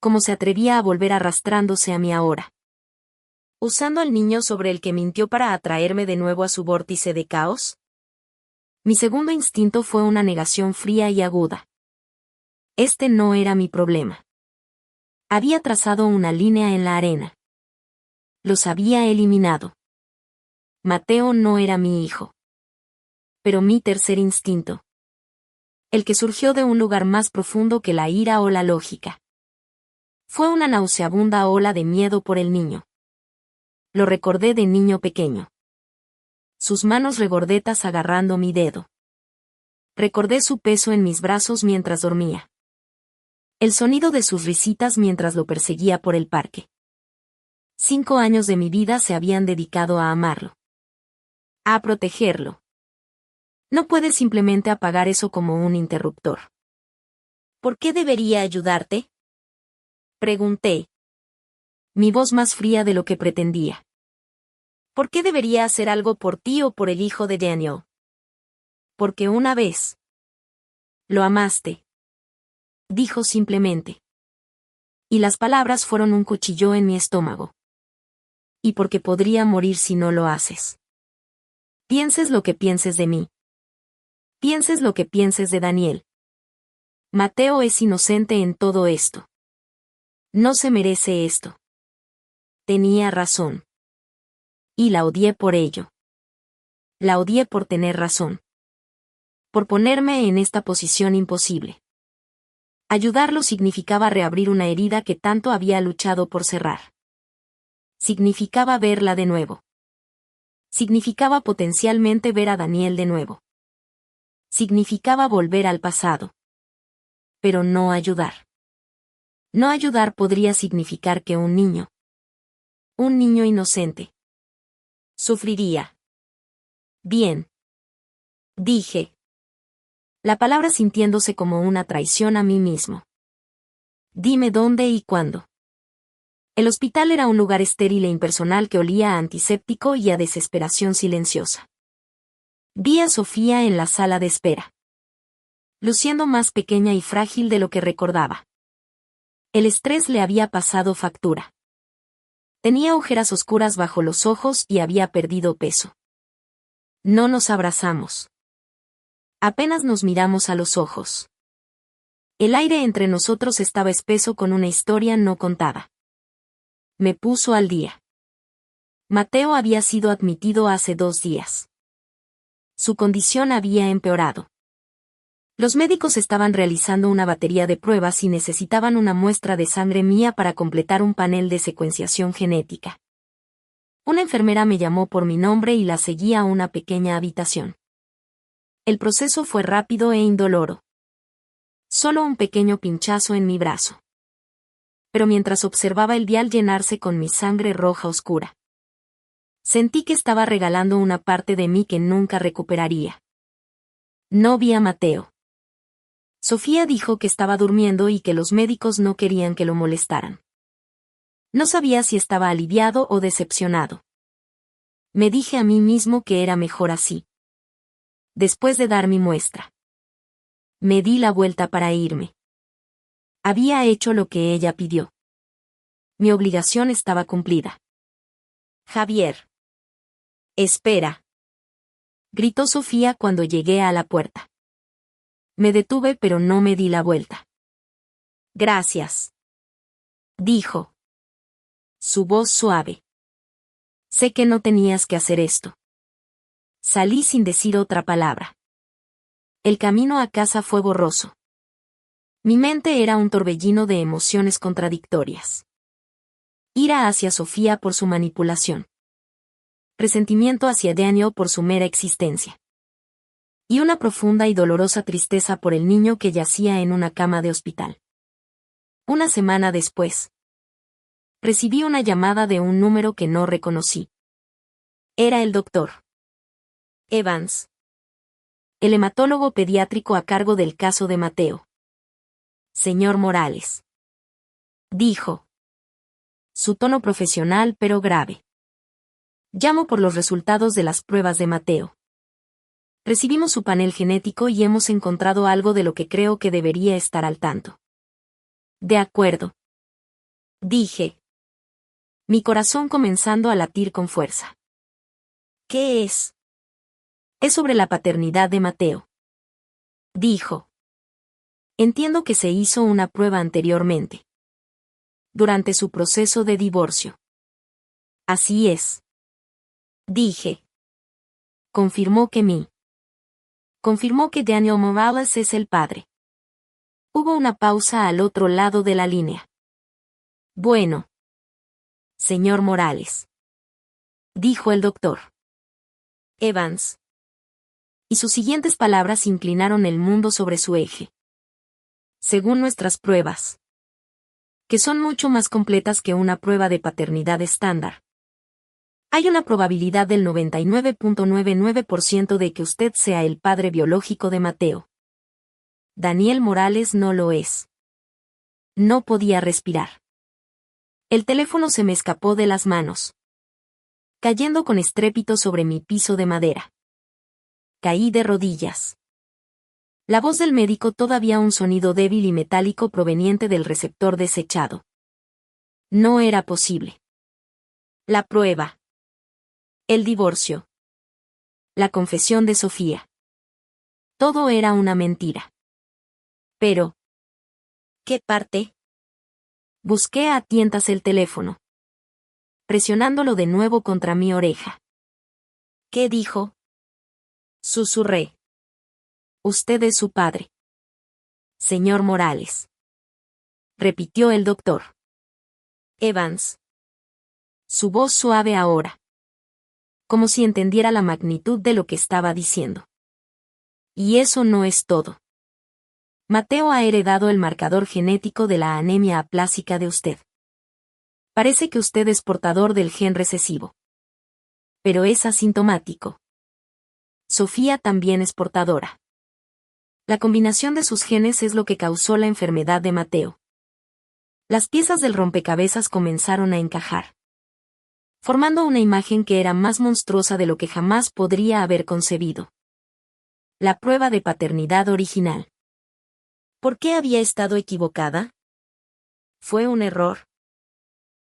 ¿Cómo se atrevía a volver arrastrándose a mí ahora? ¿Usando al niño sobre el que mintió para atraerme de nuevo a su vórtice de caos? Mi segundo instinto fue una negación fría y aguda. Este no era mi problema. Había trazado una línea en la arena. Los había eliminado. Mateo no era mi hijo. Pero mi tercer instinto. El que surgió de un lugar más profundo que la ira o la lógica. Fue una nauseabunda ola de miedo por el niño. Lo recordé de niño pequeño. Sus manos regordetas agarrando mi dedo. Recordé su peso en mis brazos mientras dormía. El sonido de sus risitas mientras lo perseguía por el parque. 5 años de mi vida se habían dedicado a amarlo. A protegerlo. No puedes simplemente apagar eso como un interruptor. ¿Por qué debería ayudarte? Pregunté. Mi voz más fría de lo que pretendía. ¿Por qué debería hacer algo por ti o por el hijo de Daniel? Porque una vez lo amaste. Dijo simplemente. Y las palabras fueron un cuchillo en mi estómago. Y porque podría morir si no lo haces. Pienses lo que pienses de mí. Pienses lo que pienses de Daniel. Mateo es inocente en todo esto. No se merece esto. Tenía razón. Y la odié por ello. La odié por tener razón. Por ponerme en esta posición imposible. Ayudarlo significaba reabrir una herida que tanto había luchado por cerrar. Significaba verla de nuevo. Significaba potencialmente ver a Daniel de nuevo. Significaba volver al pasado. Pero no ayudar. No ayudar podría significar que un niño inocente, sufriría. Bien. Dije. La palabra sintiéndose como una traición a mí mismo. Dime dónde y cuándo. El hospital era un lugar estéril e impersonal que olía a antiséptico y a desesperación silenciosa. Vi a Sofía en la sala de espera, luciendo más pequeña y frágil de lo que recordaba. El estrés le había pasado factura. Tenía ojeras oscuras bajo los ojos y había perdido peso. No nos abrazamos. Apenas nos miramos a los ojos. El aire entre nosotros estaba espeso con una historia no contada. Me puso al día. Mateo había sido admitido hace 2 días. Su condición había empeorado. Los médicos estaban realizando una batería de pruebas y necesitaban una muestra de sangre mía para completar un panel de secuenciación genética. Una enfermera me llamó por mi nombre y la seguí a una pequeña habitación. El proceso fue rápido e indoloro. Solo un pequeño pinchazo en mi brazo. Pero mientras observaba el vial llenarse con mi sangre roja oscura, sentí que estaba regalando una parte de mí que nunca recuperaría. No vi a Mateo. Sofía dijo que estaba durmiendo y que los médicos no querían que lo molestaran. No sabía si estaba aliviado o decepcionado. Me dije a mí mismo que era mejor así. Después de dar mi muestra, me di la vuelta para irme. Había hecho lo que ella pidió. Mi obligación estaba cumplida. Javier. Espera. Gritó Sofía cuando llegué a la puerta. Me detuve pero no me di la vuelta. Gracias. Dijo. Su voz suave. Sé que no tenías que hacer esto. Salí sin decir otra palabra. El camino a casa fue borroso. Mi mente era un torbellino de emociones contradictorias. Ira hacia Sofía por su manipulación. Resentimiento hacia Daniel por su mera existencia. Y una profunda y dolorosa tristeza por el niño que yacía en una cama de hospital. Una semana después, recibí una llamada de un número que no reconocí. Era el doctor Evans, el hematólogo pediátrico a cargo del caso de Mateo. Señor Morales, dijo. Su tono profesional pero grave. Llamo por los resultados de las pruebas de Mateo. Recibimos su panel genético y hemos encontrado algo de lo que creo que debería estar al tanto. De acuerdo. Dije. Mi corazón comenzando a latir con fuerza. ¿Qué es? Es sobre la paternidad de Mateo. Dijo. Entiendo que se hizo una prueba anteriormente. Durante su proceso de divorcio. Así es. Dije. Confirmó que Daniel Morales es el padre. Hubo una pausa al otro lado de la línea. Bueno. Señor Morales. Dijo el doctor Evans. Y sus siguientes palabras inclinaron el mundo sobre su eje. Según nuestras pruebas, que son mucho más completas que una prueba de paternidad estándar, hay una probabilidad del 99.99% de que usted sea el padre biológico de Mateo. Daniel Morales no lo es. No podía respirar. El teléfono se me escapó de las manos, cayendo con estrépito sobre mi piso de madera. Caí de rodillas. La voz del médico todavía un sonido débil y metálico proveniente del receptor desechado. No era posible. La prueba. El divorcio. La confesión de Sofía. Todo era una mentira. Pero, ¿qué parte? Busqué a tientas el teléfono, presionándolo de nuevo contra mi oreja. ¿Qué dijo? Susurré. Usted es su padre. Señor Morales. Repitió el doctor Evans. Su voz suave ahora, como si entendiera la magnitud de lo que estaba diciendo. Y eso no es todo. Mateo ha heredado el marcador genético de la anemia aplásica de usted. Parece que usted es portador del gen recesivo. Pero es asintomático. Sofía también es portadora. La combinación de sus genes es lo que causó la enfermedad de Mateo. Las piezas del rompecabezas comenzaron a encajar, formando una imagen que era más monstruosa de lo que jamás podría haber concebido. La prueba de paternidad original. ¿Por qué había estado equivocada? ¿Fue un error?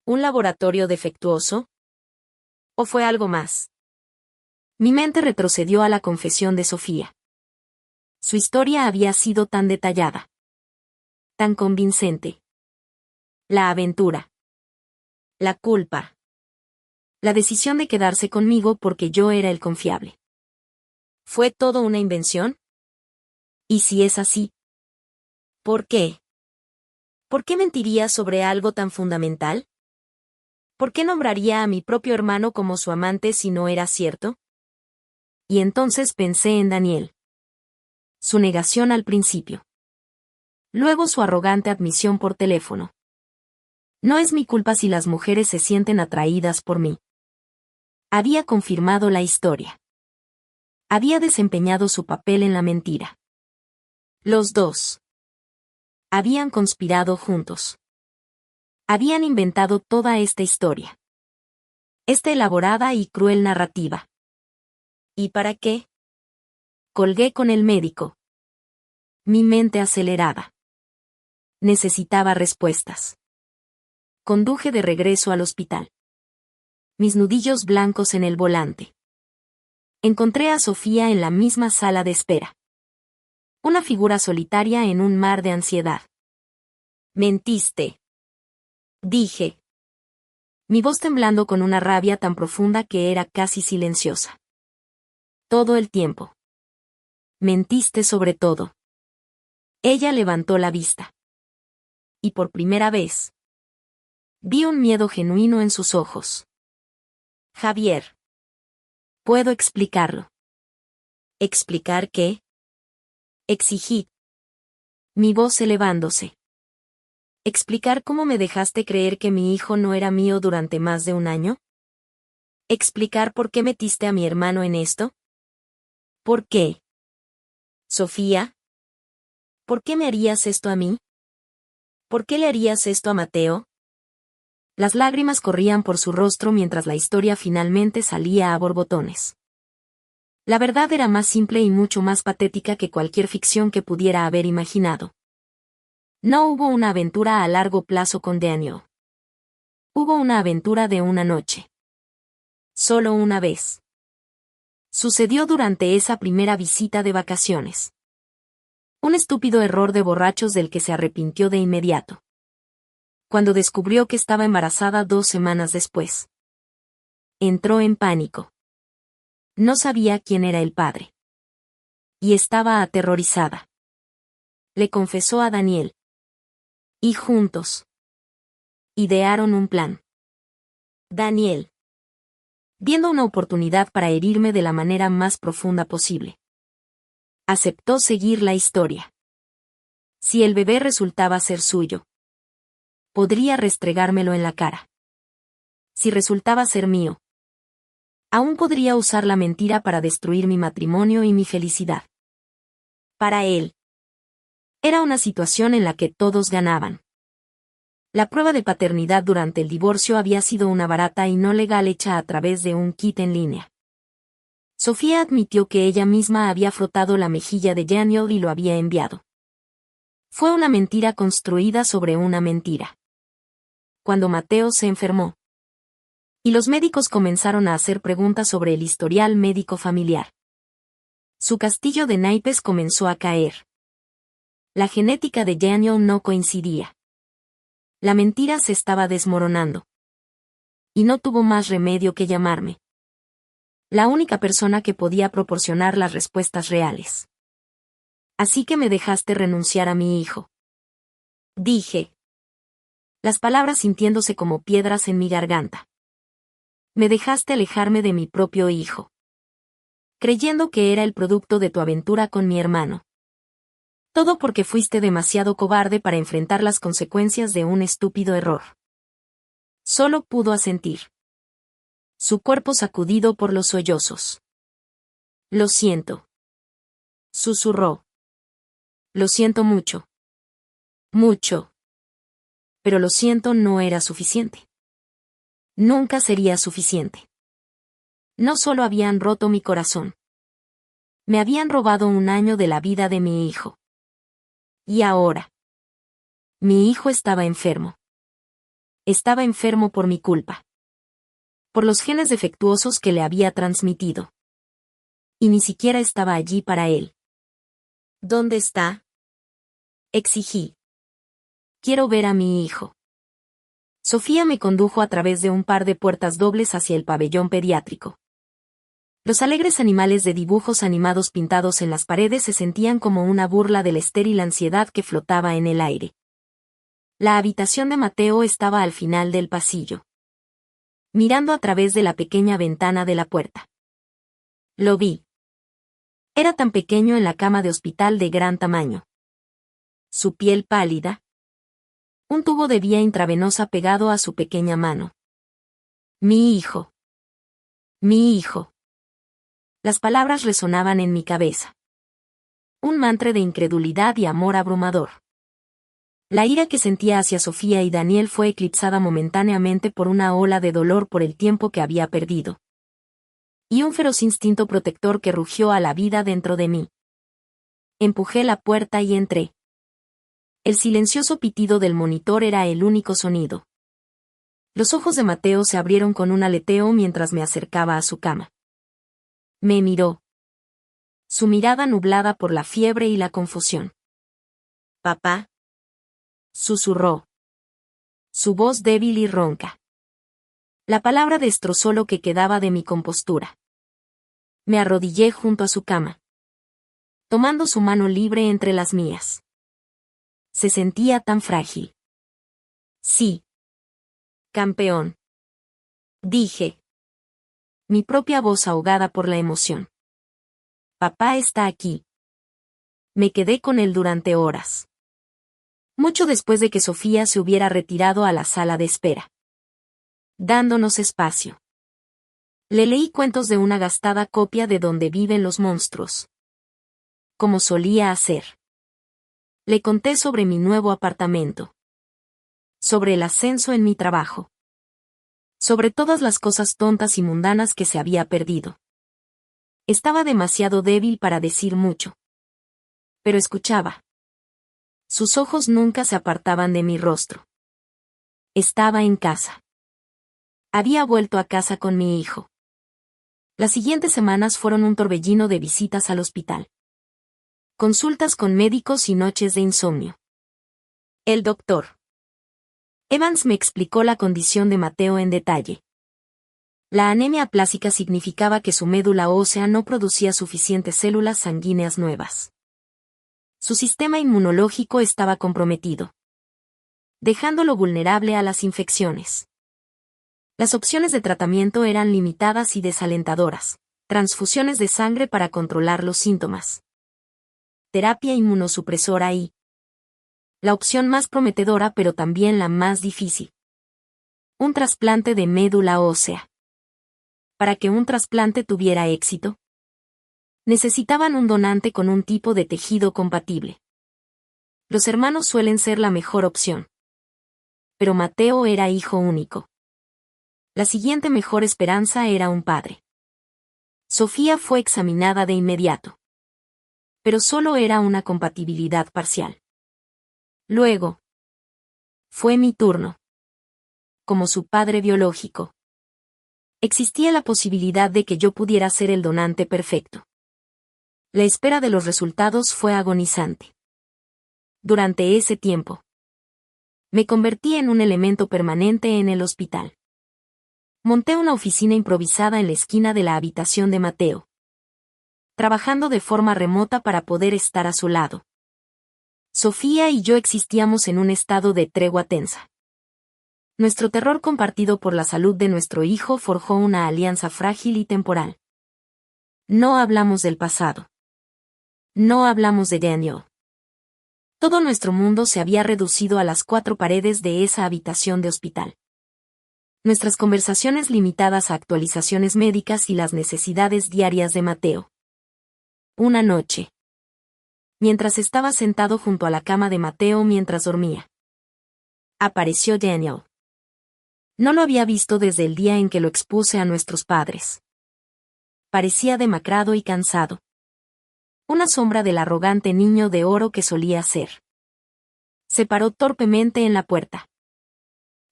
¿Un laboratorio defectuoso? ¿O fue algo más? Mi mente retrocedió a la confesión de Sofía. Su historia había sido tan detallada, tan convincente. La aventura. La culpa. La decisión de quedarse conmigo porque yo era el confiable. ¿Fue todo una invención? Y si es así, ¿por qué? ¿Por qué mentiría sobre algo tan fundamental? ¿Por qué nombraría a mi propio hermano como su amante si no era cierto? Y entonces pensé en Daniel. Su negación al principio. Luego su arrogante admisión por teléfono. No es mi culpa si las mujeres se sienten atraídas por mí. Había confirmado la historia. Había desempeñado su papel en la mentira. Los dos habían conspirado juntos. Habían inventado toda esta historia. Esta elaborada y cruel narrativa. ¿Y para qué? Colgué con el médico. Mi mente acelerada. Necesitaba respuestas. Conduje de regreso al hospital. Mis nudillos blancos en el volante. Encontré a Sofía en la misma sala de espera. Una figura solitaria en un mar de ansiedad. Mentiste. Dije. Mi voz temblando con una rabia tan profunda que era casi silenciosa. Todo el tiempo. Mentiste sobre todo. Ella levantó la vista. Y por primera vez, vi un miedo genuino en sus ojos. Javier. Puedo explicarlo. ¿Explicar qué? Exigí. Mi voz elevándose. ¿Explicar cómo me dejaste creer que mi hijo no era mío durante más de un año? ¿Explicar por qué metiste a mi hermano en esto? ¿Por qué? Sofía. ¿Por qué me harías esto a mí? ¿Por qué le harías esto a Mateo? Las lágrimas corrían por su rostro mientras la historia finalmente salía a borbotones. La verdad era más simple y mucho más patética que cualquier ficción que pudiera haber imaginado. No hubo una aventura a largo plazo con Daniel. Hubo una aventura de una noche. Solo una vez. Sucedió durante esa primera visita de vacaciones. Un estúpido error de borrachos del que se arrepintió de inmediato. Cuando descubrió que estaba embarazada 2 semanas después. Entró en pánico. No sabía quién era el padre. Y estaba aterrorizada. Le confesó a Daniel. Y juntos idearon un plan. Daniel. Viendo una oportunidad para herirme de la manera más profunda posible. Aceptó seguir la historia. Si el bebé resultaba ser suyo, podría restregármelo en la cara. Si resultaba ser mío, aún podría usar la mentira para destruir mi matrimonio y mi felicidad. Para él, era una situación en la que todos ganaban. La prueba de paternidad durante el divorcio había sido una barata y no legal hecha a través de un kit en línea. Sofía admitió que ella misma había frotado la mejilla de Daniel y lo había enviado. Fue una mentira construida sobre una mentira. Cuando Mateo se enfermó, y los médicos comenzaron a hacer preguntas sobre el historial médico familiar, su castillo de naipes comenzó a caer. La genética de Daniel no coincidía. La mentira se estaba desmoronando. Y no tuvo más remedio que llamarme. La única persona que podía proporcionar las respuestas reales. Así que me dejaste renunciar a mi hijo. Dije. Las palabras sintiéndose como piedras en mi garganta. Me dejaste alejarme de mi propio hijo. Creyendo que era el producto de tu aventura con mi hermano. Todo porque fuiste demasiado cobarde para enfrentar las consecuencias de un estúpido error. Solo pudo asentir. Su cuerpo sacudido por los sollozos. Lo siento. Susurró. Lo siento mucho. Mucho. Pero lo siento, no era suficiente. Nunca sería suficiente. No solo habían roto mi corazón. Me habían robado un año de la vida de mi hijo. Y ahora. Mi hijo estaba enfermo. Estaba enfermo por mi culpa. Por los genes defectuosos que le había transmitido. Y ni siquiera estaba allí para él. ¿Dónde está? Exigí. Quiero ver a mi hijo. Sofía me condujo a través de un par de puertas dobles hacia el pabellón pediátrico. Los alegres animales de dibujos animados pintados en las paredes se sentían como una burla de la estéril ansiedad que flotaba en el aire. La habitación de Mateo estaba al final del pasillo. Mirando a través de la pequeña ventana de la puerta. Lo vi. Era tan pequeño en la cama de hospital de gran tamaño. Su piel pálida. Un tubo de vía intravenosa pegado a su pequeña mano. Mi hijo. Mi hijo. Las palabras resonaban en mi cabeza. Un mantra de incredulidad y amor abrumador. La ira que sentía hacia Sofía y Daniel fue eclipsada momentáneamente por una ola de dolor por el tiempo que había perdido. Y un feroz instinto protector que rugió a la vida dentro de mí. Empujé la puerta y entré. El silencioso pitido del monitor era el único sonido. Los ojos de Mateo se abrieron con un aleteo mientras me acercaba a su cama. Me miró. Su mirada nublada por la fiebre y la confusión. «Papá», susurró. Su voz débil y ronca. La palabra destrozó lo que quedaba de mi compostura. Me arrodillé junto a su cama. Tomando su mano libre entre las mías. Se sentía tan frágil. Sí. Campeón. Dije. Mi propia voz ahogada por la emoción. Papá está aquí. Me quedé con él durante horas. Mucho después de que Sofía se hubiera retirado a la sala de espera. Dándonos espacio. Le leí cuentos de una gastada copia de Donde viven los monstruos. Como solía hacer. Le conté sobre mi nuevo apartamento. Sobre el ascenso en mi trabajo. Sobre todas las cosas tontas y mundanas que se había perdido. Estaba demasiado débil para decir mucho. Pero escuchaba. Sus ojos nunca se apartaban de mi rostro. Estaba en casa. Había vuelto a casa con mi hijo. Las siguientes semanas fueron un torbellino de visitas al hospital. Consultas con médicos y noches de insomnio. El doctor Evans me explicó la condición de Mateo en detalle. La anemia aplásica significaba que su médula ósea no producía suficientes células sanguíneas nuevas. Su sistema inmunológico estaba comprometido, dejándolo vulnerable a las infecciones. Las opciones de tratamiento eran limitadas y desalentadoras. Transfusiones de sangre para controlar los síntomas. Terapia inmunosupresora y la opción más prometedora pero también la más difícil. Un trasplante de médula ósea. Para que un trasplante tuviera éxito, necesitaban un donante con un tipo de tejido compatible. Los hermanos suelen ser la mejor opción. Pero Mateo era hijo único. La siguiente mejor esperanza era un padre. Sofía fue examinada de inmediato. Pero solo era una compatibilidad parcial. Luego. Fue mi turno. Como su padre biológico. Existía la posibilidad de que yo pudiera ser el donante perfecto. La espera de los resultados fue agonizante. Durante ese tiempo. Me convertí en un elemento permanente en el hospital. Monté una oficina improvisada en la esquina de la habitación de Mateo. Trabajando de forma remota para poder estar a su lado. Sofía y yo existíamos en un estado de tregua tensa. Nuestro terror compartido por la salud de nuestro hijo forjó una alianza frágil y temporal. No hablamos del pasado. No hablamos de Daniel. Todo nuestro mundo se había reducido a las 4 paredes de esa habitación de hospital. Nuestras conversaciones limitadas a actualizaciones médicas y las necesidades diarias de Mateo. Una noche. Mientras estaba sentado junto a la cama de Mateo mientras dormía. Apareció Daniel. No lo había visto desde el día en que lo expuse a nuestros padres. Parecía demacrado y cansado. Una sombra del arrogante niño de oro que solía ser. Se paró torpemente en la puerta.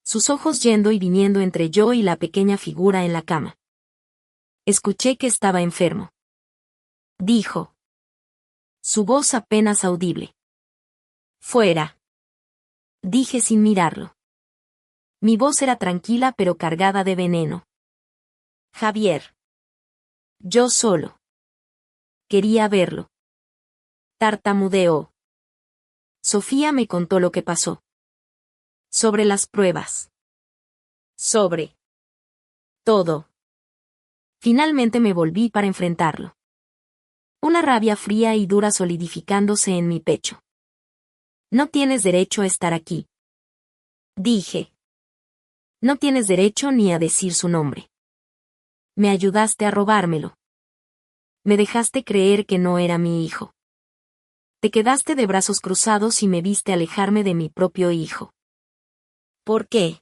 Sus ojos yendo y viniendo entre yo y la pequeña figura en la cama. Escuché que estaba enfermo. Dijo. Su voz apenas audible. Fuera. Dije sin mirarlo. Mi voz era tranquila pero cargada de veneno. Javier. Yo solo. Quería verlo. Tartamudeó. Sofía me contó lo que pasó. Sobre las pruebas. Sobre. Todo. Finalmente me volví para enfrentarlo. Una rabia fría y dura solidificándose en mi pecho. No tienes derecho a estar aquí. Dije. No tienes derecho ni a decir su nombre. Me ayudaste a robármelo. Me dejaste creer que no era mi hijo. Te quedaste de brazos cruzados y me viste alejarme de mi propio hijo. ¿Por qué?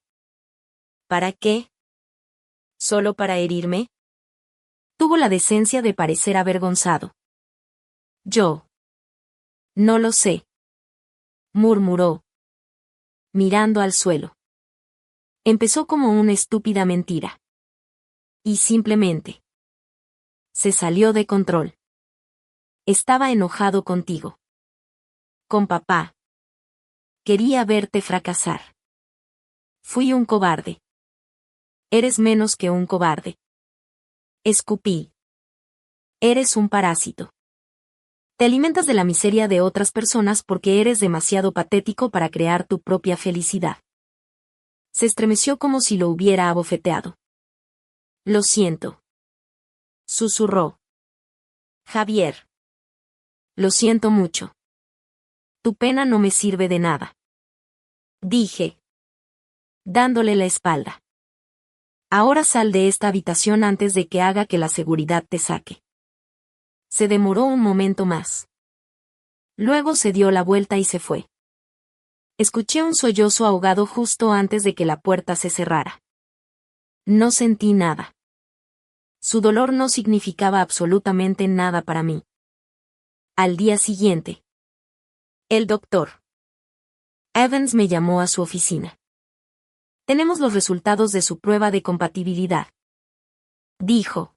¿Para qué? ¿Solo para herirme? Tuvo la decencia de parecer avergonzado. Yo. No lo sé. Murmuró. Mirando al suelo. Empezó como una estúpida mentira. Y simplemente. Se salió de control. Estaba enojado contigo. Con papá. Quería verte fracasar. Fui un cobarde. Eres menos que un cobarde. Escupí. Eres un parásito. Te alimentas de la miseria de otras personas porque eres demasiado patético para crear tu propia felicidad. Se estremeció como si lo hubiera abofeteado. Lo siento. Susurró. Javier. Lo siento mucho. Tu pena no me sirve de nada. Dije. Dándole la espalda. Ahora sal de esta habitación antes de que haga que la seguridad te saque. Se demoró un momento más. Luego se dio la vuelta y se fue. Escuché un sollozo ahogado justo antes de que la puerta se cerrara. No sentí nada. Su dolor no significaba absolutamente nada para mí. Al día siguiente. El doctor Evans me llamó a su oficina. Tenemos los resultados de su prueba de compatibilidad. Dijo.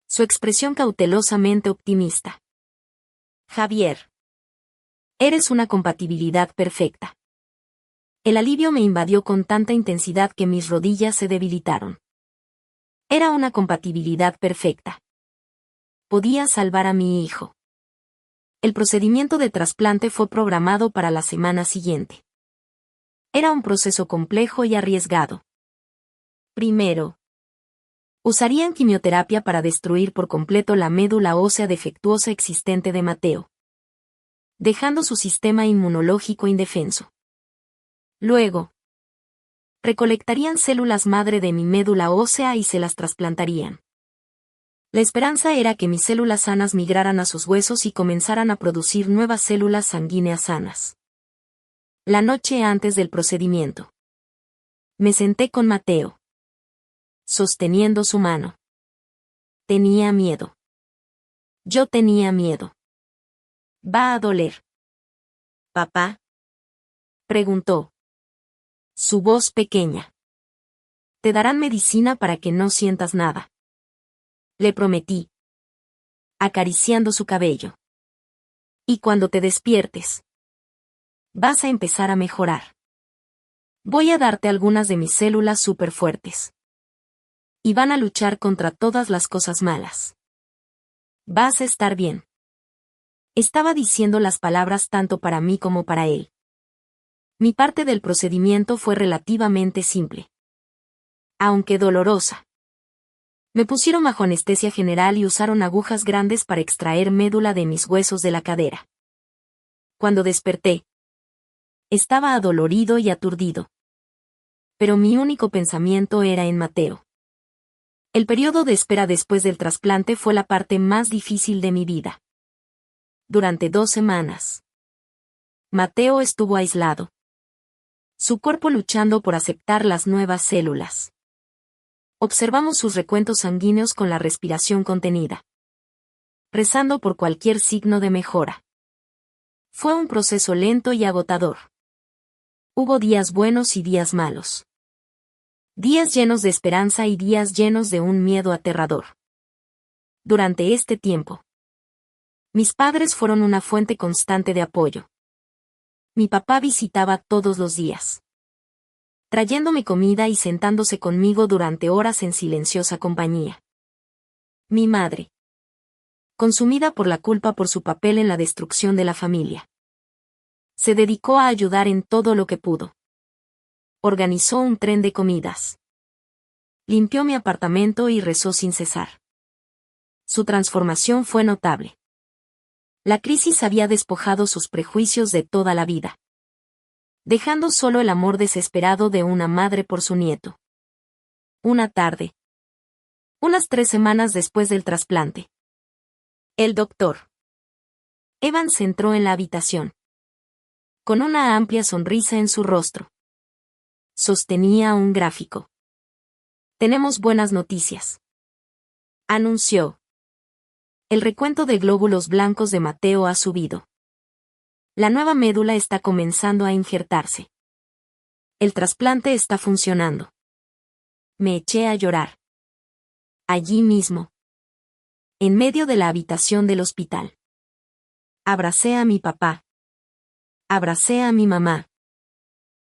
Su expresión cautelosamente optimista. Javier. Eres una compatibilidad perfecta. El alivio me invadió con tanta intensidad que mis rodillas se debilitaron. Era una compatibilidad perfecta. Podía salvar a mi hijo. El procedimiento de trasplante fue programado para la semana siguiente. Era un proceso complejo y arriesgado. Primero, usarían quimioterapia para destruir por completo la médula ósea defectuosa existente de Mateo, dejando su sistema inmunológico indefenso. Luego, recolectarían células madre de mi médula ósea y se las trasplantarían. La esperanza era que mis células sanas migraran a sus huesos y comenzaran a producir nuevas células sanguíneas sanas. La noche antes del procedimiento. Me senté con Mateo, sosteniendo su mano. Tenía miedo. Yo tenía miedo. ¿Va a doler? ¿Papá? Preguntó. Su voz pequeña. Te darán medicina para que no sientas nada. Le prometí. Acariciando su cabello. Y cuando te despiertes, vas a empezar a mejorar. Voy a darte algunas de mis células súper fuertes. Y van a luchar contra todas las cosas malas. Vas a estar bien. Estaba diciendo las palabras tanto para mí como para él. Mi parte del procedimiento fue relativamente simple. Aunque dolorosa. Me pusieron bajo anestesia general y usaron agujas grandes para extraer médula de mis huesos de la cadera. Cuando desperté, estaba adolorido y aturdido. Pero mi único pensamiento era en Mateo. El periodo de espera después del trasplante fue la parte más difícil de mi vida. Durante 2 semanas. Mateo estuvo aislado. Su cuerpo luchando por aceptar las nuevas células. Observamos sus recuentos sanguíneos con la respiración contenida, rezando por cualquier signo de mejora. Fue un proceso lento y agotador. Hubo días buenos y días malos. Días llenos de esperanza y días llenos de un miedo aterrador. Durante este tiempo, mis padres fueron una fuente constante de apoyo. Mi papá visitaba todos los días, trayéndome comida y sentándose conmigo durante horas en silenciosa compañía. Mi madre, consumida por la culpa por su papel en la destrucción de la familia, se dedicó a ayudar en todo lo que pudo. Organizó un tren de comidas. Limpió mi apartamento y rezó sin cesar. Su transformación fue notable. La crisis había despojado sus prejuicios de toda la vida, dejando solo el amor desesperado de una madre por su nieto. Una tarde, unas 3 semanas después del trasplante, el doctor Evans entró en la habitación, con una amplia sonrisa en su rostro. Sostenía un gráfico. «Tenemos buenas noticias», anunció. El recuento de glóbulos blancos de Mateo ha subido. La nueva médula está comenzando a injertarse. El trasplante está funcionando. Me eché a llorar. Allí mismo, en medio de la habitación del hospital. Abracé a mi papá. Abracé a mi mamá.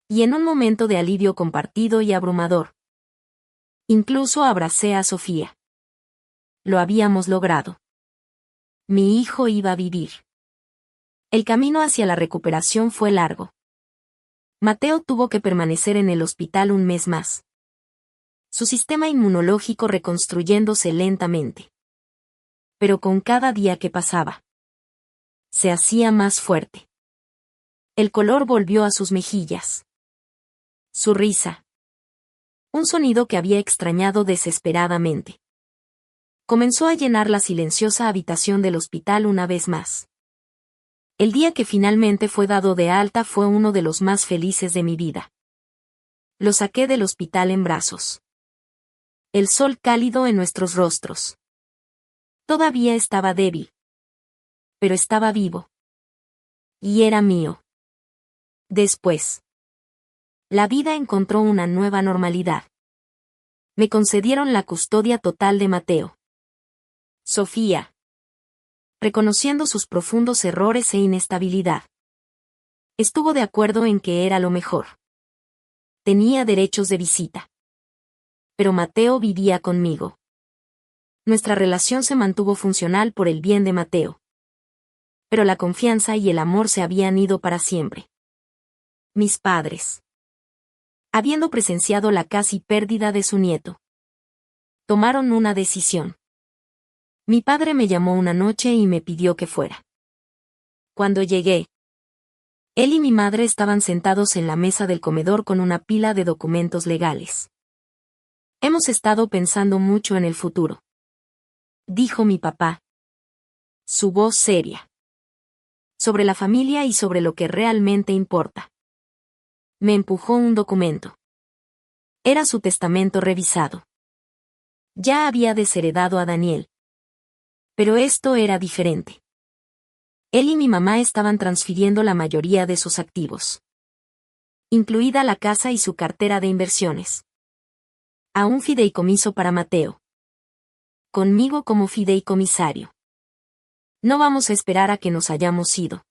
Y en un momento de alivio compartido y abrumador, incluso abracé a Sofía. Lo habíamos logrado. Mi hijo iba a vivir. El camino hacia la recuperación fue largo. Mateo tuvo que permanecer en el hospital un mes más, su sistema inmunológico reconstruyéndose lentamente. Pero con cada día que pasaba, se hacía más fuerte. El color volvió a sus mejillas. Su risa. Un sonido que había extrañado desesperadamente. Comenzó a llenar la silenciosa habitación del hospital una vez más. El día que finalmente fue dado de alta fue uno de los más felices de mi vida. Lo saqué del hospital en brazos. El sol cálido en nuestros rostros. Todavía estaba débil, pero estaba vivo. Y era mío. Después, la vida encontró una nueva normalidad. Me concedieron la custodia total de Mateo. Sofía, reconociendo sus profundos errores e inestabilidad, estuvo de acuerdo en que era lo mejor. Tenía derechos de visita. Pero Mateo vivía conmigo. Nuestra relación se mantuvo funcional por el bien de Mateo. Pero la confianza y el amor se habían ido para siempre. Mis padres, habiendo presenciado la casi pérdida de su nieto, tomaron una decisión. Mi padre me llamó una noche y me pidió que fuera. Cuando llegué, él y mi madre estaban sentados en la mesa del comedor con una pila de documentos legales. Hemos estado pensando mucho en el futuro, dijo mi papá, su voz seria, sobre la familia y sobre lo que realmente importa. Me empujó un documento. Era su testamento revisado. Ya había desheredado a Daniel. Pero esto era diferente. Él y mi mamá estaban transfiriendo la mayoría de sus activos, incluida la casa y su cartera de inversiones, a un fideicomiso para Mateo. Conmigo como fideicomisario. No vamos a esperar a que nos hayamos ido,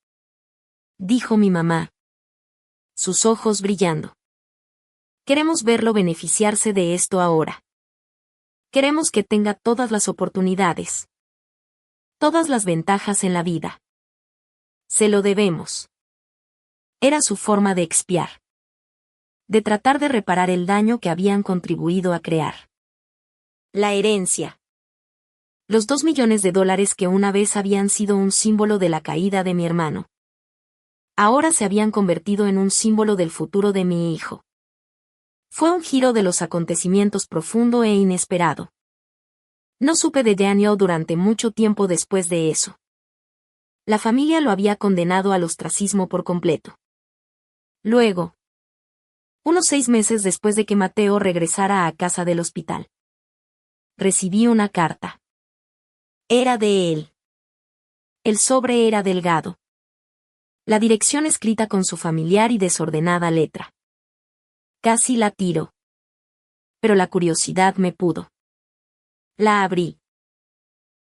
dijo mi mamá, sus ojos brillando. Queremos verlo beneficiarse de esto ahora. Queremos que tenga todas las oportunidades, todas las ventajas en la vida. Se lo debemos. Era su forma de expiar, de tratar de reparar el daño que habían contribuido a crear. La herencia. Los $2 millones que una vez habían sido un símbolo de la caída de mi hermano, ahora se habían convertido en un símbolo del futuro de mi hijo. Fue un giro de los acontecimientos profundo e inesperado. No supe de Daniel durante mucho tiempo después de eso. La familia lo había condenado al ostracismo por completo. Luego, Unos 6 meses después de que Mateo regresara a casa del hospital. Recibí una carta. Era de él. El sobre era delgado. La dirección escrita con su familiar y desordenada letra. Casi la tiro. Pero la curiosidad me pudo. La abrí.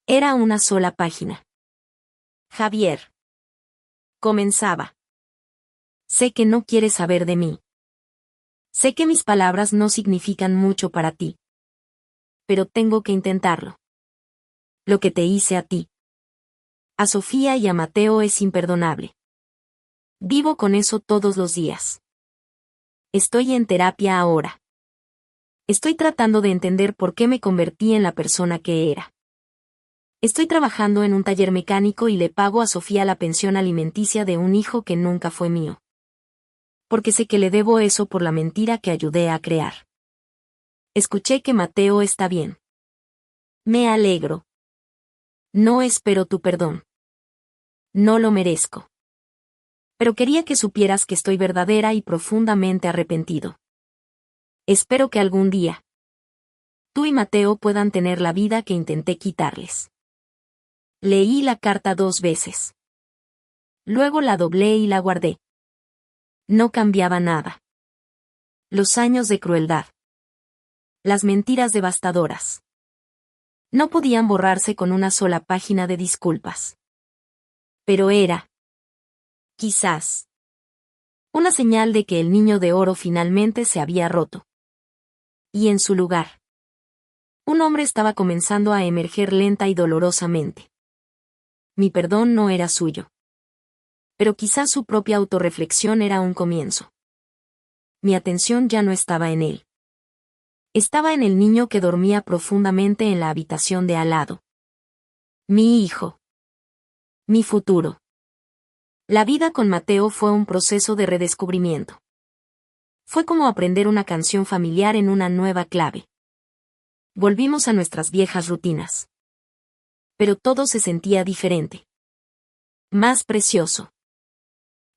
Era una sola página. Javier. Comenzaba. Sé que no quieres saber de mí. Sé que mis palabras no significan mucho para ti. Pero tengo que intentarlo. Lo que te hice a ti. A Sofía y a Mateo es imperdonable. Vivo con eso todos los días. Estoy en terapia ahora. Estoy tratando de entender por qué me convertí en la persona que era. Estoy trabajando en un taller mecánico y le pago a Sofía la pensión alimenticia de un hijo que nunca fue mío. Porque sé que le debo eso por la mentira que ayudé a crear. Escuché que Mateo está bien. Me alegro. No espero tu perdón. No lo merezco. Pero quería que supieras que estoy verdadera y profundamente arrepentido. Espero que algún día tú y Mateo puedan tener la vida que intenté quitarles. Leí la carta 2 veces. Luego la doblé y la guardé. No cambiaba nada. Los años de crueldad. Las mentiras devastadoras. No podían borrarse con una sola página de disculpas. Pero era, quizás, una señal de que el niño de oro finalmente se había roto. Y en su lugar, un hombre estaba comenzando a emerger lenta y dolorosamente. Mi perdón no era suyo. Pero quizás su propia autorreflexión era un comienzo. Mi atención ya no estaba en él. Estaba en el niño que dormía profundamente en la habitación de al lado. Mi hijo. Mi futuro. La vida con Mateo fue un proceso de redescubrimiento. Fue como aprender una canción familiar en una nueva clave. Volvimos a nuestras viejas rutinas. Pero todo se sentía diferente. Más precioso.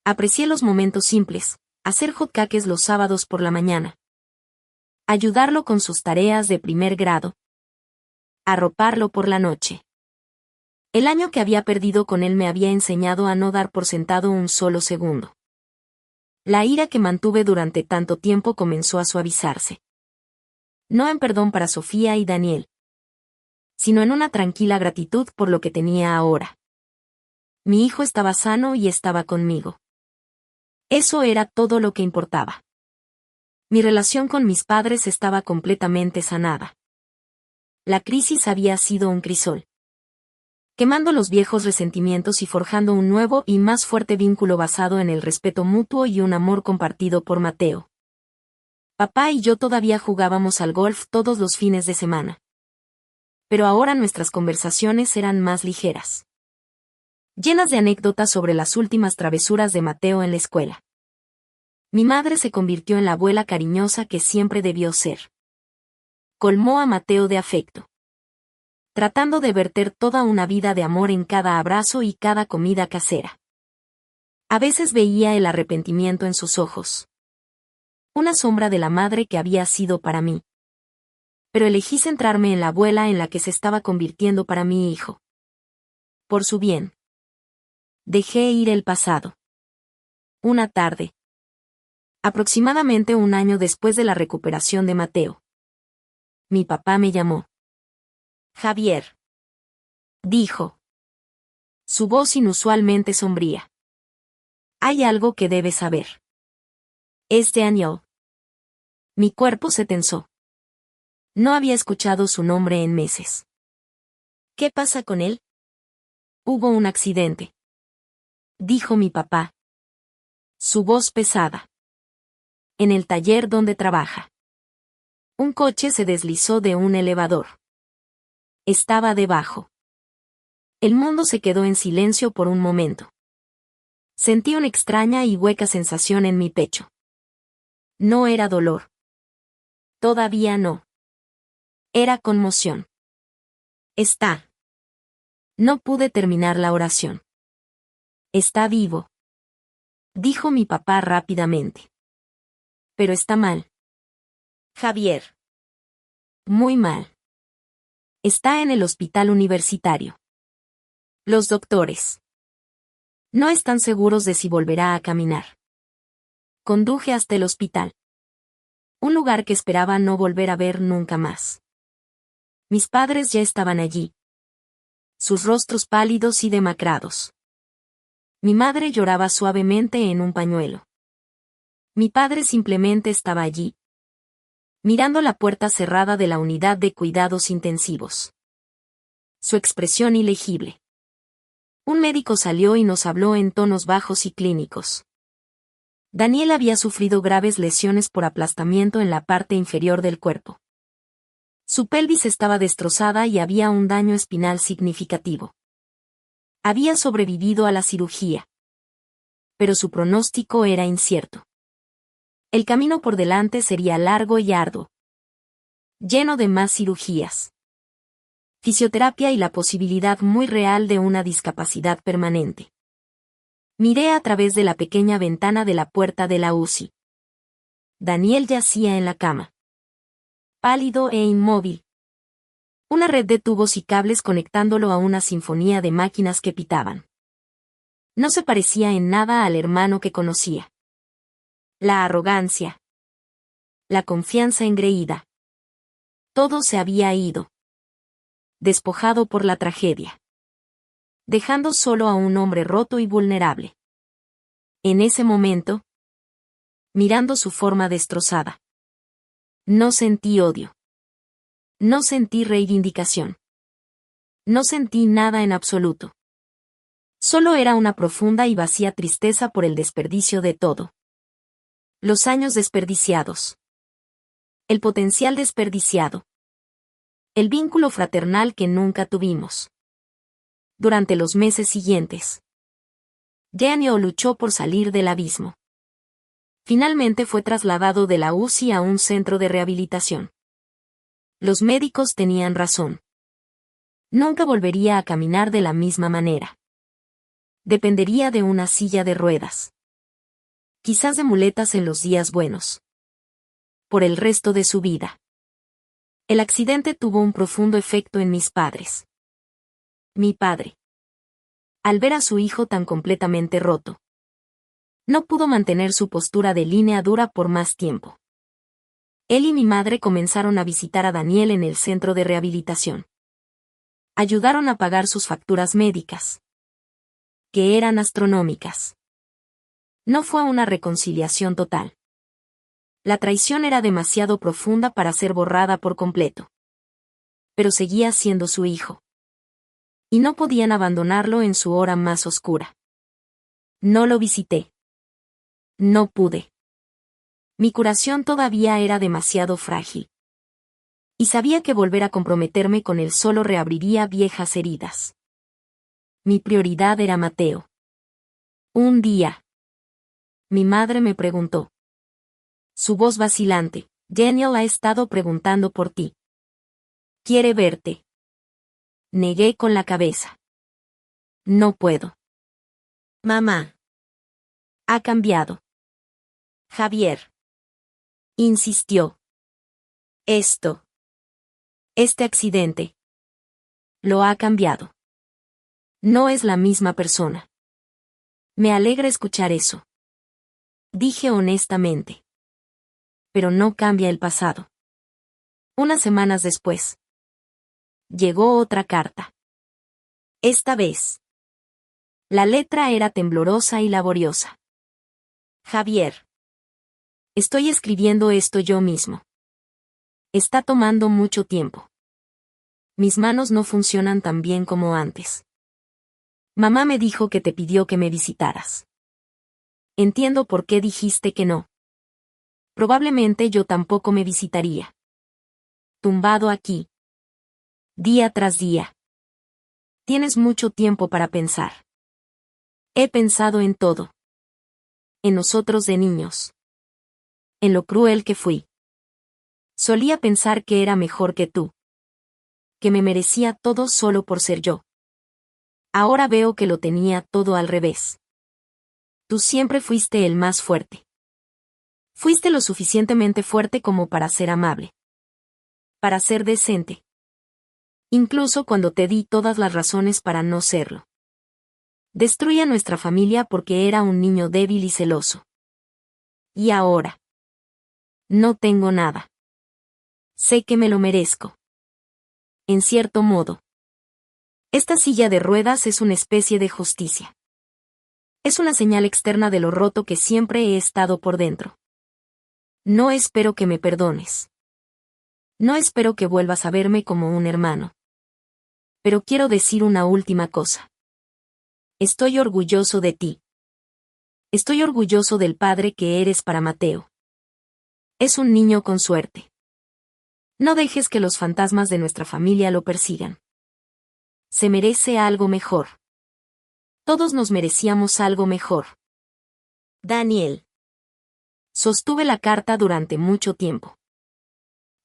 Aprecié los momentos simples, hacer hotcakes los sábados por la mañana. Ayudarlo con sus tareas de primer grado. Arroparlo por la noche. El año que había perdido con él me había enseñado a no dar por sentado un solo segundo. La ira que mantuve durante tanto tiempo comenzó a suavizarse. No en perdón para Sofía y Daniel, sino en una tranquila gratitud por lo que tenía ahora. Mi hijo estaba sano y estaba conmigo. Eso era todo lo que importaba. Mi relación con mis padres estaba completamente sanada. La crisis había sido un crisol. Quemando los viejos resentimientos y forjando un nuevo y más fuerte vínculo basado en el respeto mutuo y un amor compartido por Mateo. Papá y yo todavía jugábamos al golf todos los fines de semana. Pero ahora nuestras conversaciones eran más ligeras. Llenas de anécdotas sobre las últimas travesuras de Mateo en la escuela. Mi madre se convirtió en la abuela cariñosa que siempre debió ser. Colmó a Mateo de afecto. Tratando de verter toda una vida de amor en cada abrazo y cada comida casera. A veces veía el arrepentimiento en sus ojos. Una sombra de la madre que había sido para mí. Pero elegí centrarme en la abuela en la que se estaba convirtiendo para mi hijo. Por su bien. Dejé ir el pasado. Una tarde. Aproximadamente un año después de la recuperación de Mateo. Mi papá me llamó. Javier. Dijo. Su voz inusualmente sombría. Hay algo que debes saber. Este año. Mi cuerpo se tensó. No había escuchado su nombre en meses. ¿Qué pasa con él? Hubo un accidente. Dijo mi papá. Su voz pesada. En el taller donde trabaja. Un coche se deslizó de un elevador. Estaba debajo. El mundo se quedó en silencio por un momento. Sentí una extraña y hueca sensación en mi pecho. No era dolor. Todavía no. Era conmoción. Está. No pude terminar la oración. Está vivo. Dijo mi papá rápidamente. Pero está mal. Javier. Muy mal. Está en el hospital universitario. Los doctores no están seguros de si volverá a caminar. Conduje hasta el hospital. Un lugar que esperaba no volver a ver nunca más. Mis padres ya estaban allí. Sus rostros pálidos y demacrados. Mi madre lloraba suavemente en un pañuelo. Mi padre simplemente estaba allí, mirando la puerta cerrada de la unidad de cuidados intensivos. Su expresión ilegible. Un médico salió y nos habló en tonos bajos y clínicos. Daniel había sufrido graves lesiones por aplastamiento en la parte inferior del cuerpo. Su pelvis estaba destrozada y había un daño espinal significativo. Había sobrevivido a la cirugía. Pero su pronóstico era incierto. El camino por delante sería largo y arduo. Lleno de más cirugías. Fisioterapia y la posibilidad muy real de una discapacidad permanente. Miré a través de la pequeña ventana de la puerta de la UCI. Daniel yacía en la cama. Pálido e inmóvil. Una red de tubos y cables conectándolo a una sinfonía de máquinas que pitaban. No se parecía en nada al hermano que conocía. La arrogancia. La confianza engreída. Todo se había ido. Despojado por la tragedia. Dejando solo a un hombre roto y vulnerable. En ese momento, mirando su forma destrozada, no sentí odio. No sentí reivindicación. No sentí nada en absoluto. Solo era una profunda y vacía tristeza por el desperdicio de todo. Los años desperdiciados. El potencial desperdiciado. El vínculo fraternal que nunca tuvimos. Durante los meses siguientes, Daniel luchó por salir del abismo. Finalmente fue trasladado de la UCI a un centro de rehabilitación. Los médicos tenían razón. Nunca volvería a caminar de la misma manera. Dependería de una silla de ruedas. Quizás de muletas en los días buenos. Por el resto de su vida. El accidente tuvo un profundo efecto en mis padres. Mi padre. Al ver a su hijo tan completamente roto. No pudo mantener su postura de línea dura por más tiempo. Él y mi madre comenzaron a visitar a Daniel en el centro de rehabilitación. Ayudaron a pagar sus facturas médicas. Que eran astronómicas. No fue una reconciliación total. La traición era demasiado profunda para ser borrada por completo. Pero seguía siendo su hijo. Y no podían abandonarlo en su hora más oscura. No lo visité. No pude. Mi curación todavía era demasiado frágil. Y sabía que volver a comprometerme con él solo reabriría viejas heridas. Mi prioridad era Mateo. Un día. Mi madre me preguntó. Su voz vacilante, Daniel ha estado preguntando por ti. Quiere verte. Negué con la cabeza. No puedo. Mamá. Ha cambiado. Javier. Insistió. Este accidente. Lo ha cambiado. No es la misma persona. Me alegra escuchar eso. Dije honestamente. Pero no cambia el pasado. Unas semanas después. Llegó otra carta. Esta vez. La letra era temblorosa y laboriosa. Javier. Estoy escribiendo esto yo mismo. Está tomando mucho tiempo. Mis manos no funcionan tan bien como antes. Mamá me dijo que te pidió que me visitaras. Entiendo por qué dijiste que no. Probablemente yo tampoco me visitaría. Tumbado aquí. Día tras día. Tienes mucho tiempo para pensar. He pensado en todo. En nosotros de niños. En lo cruel que fui. Solía pensar que era mejor que tú. Que me merecía todo solo por ser yo. Ahora veo que lo tenía todo al revés. Tú siempre fuiste el más fuerte. Fuiste lo suficientemente fuerte como para ser amable. Para ser decente. Incluso cuando te di todas las razones para no serlo. Destruí a nuestra familia porque era un niño débil y celoso. Y ahora. No tengo nada. Sé que me lo merezco. En cierto modo. Esta silla de ruedas es una especie de justicia. Es una señal externa de lo roto que siempre he estado por dentro. No espero que me perdones. No espero que vuelvas a verme como un hermano. Pero quiero decir una última cosa. Estoy orgulloso de ti. Estoy orgulloso del padre que eres para Mateo. Es un niño con suerte. No dejes que los fantasmas de nuestra familia lo persigan. Se merece algo mejor. Todos nos merecíamos algo mejor. Daniel. Sostuve la carta durante mucho tiempo.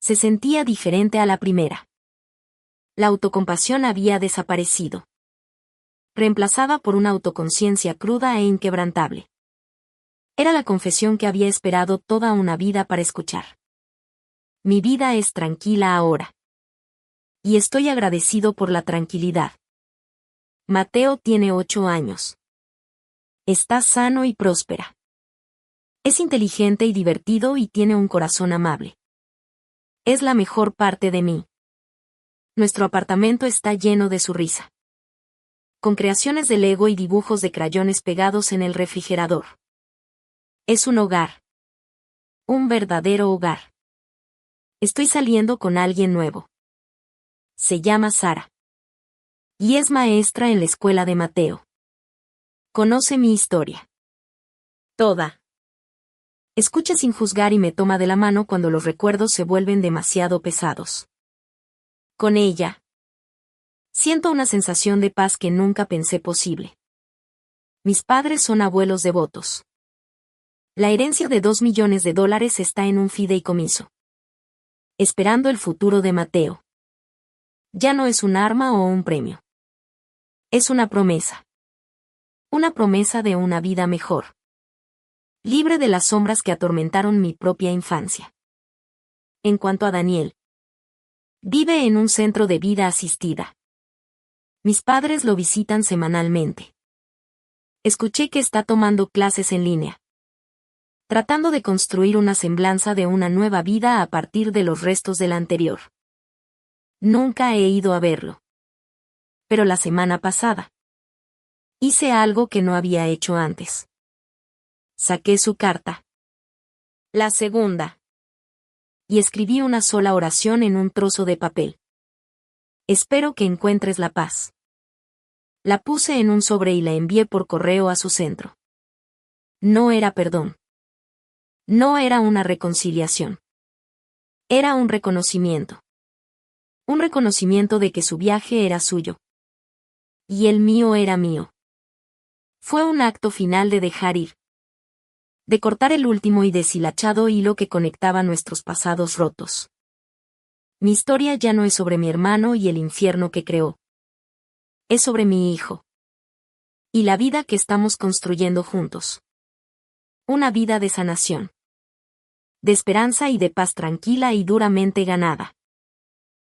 Se sentía diferente a la primera. La autocompasión había desaparecido. Reemplazada por una autoconciencia cruda e inquebrantable. Era la confesión que había esperado toda una vida para escuchar. Mi vida es tranquila ahora. Y estoy agradecido por la tranquilidad. Mateo tiene 8 años. Está sano y próspera. Es inteligente y divertido y tiene un corazón amable. Es la mejor parte de mí. Nuestro apartamento está lleno de su risa. Con creaciones de Lego y dibujos de crayones pegados en el refrigerador. Es un hogar. Un verdadero hogar. Estoy saliendo con alguien nuevo. Se llama Sara. Y es maestra en la escuela de Mateo. Conoce mi historia. Toda. Escucha sin juzgar y me toma de la mano cuando los recuerdos se vuelven demasiado pesados. Con ella. Siento una sensación de paz que nunca pensé posible. Mis padres son abuelos devotos. La herencia de $2 millones está en un fideicomiso. Esperando el futuro de Mateo. Ya no es un arma o un premio. Es una promesa. Una promesa de una vida mejor. Libre de las sombras que atormentaron mi propia infancia. En cuanto a Daniel. Vive en un centro de vida asistida. Mis padres lo visitan semanalmente. Escuché que está tomando clases en línea. Tratando de construir una semblanza de una nueva vida a partir de los restos de la anterior. Nunca he ido a verlo. Pero la semana pasada. Hice algo que no había hecho antes. Saqué su carta. La segunda. Y escribí una sola oración en un trozo de papel. Espero que encuentres la paz. La puse en un sobre y la envié por correo a su centro. No era perdón. No era una reconciliación. Era un reconocimiento. Un reconocimiento de que su viaje era suyo. Y el mío era mío. Fue un acto final de dejar ir. De cortar el último y deshilachado hilo que conectaba nuestros pasados rotos. Mi historia ya no es sobre mi hermano y el infierno que creó. Es sobre mi hijo. Y la vida que estamos construyendo juntos. Una vida de sanación. De esperanza y de paz tranquila y duramente ganada.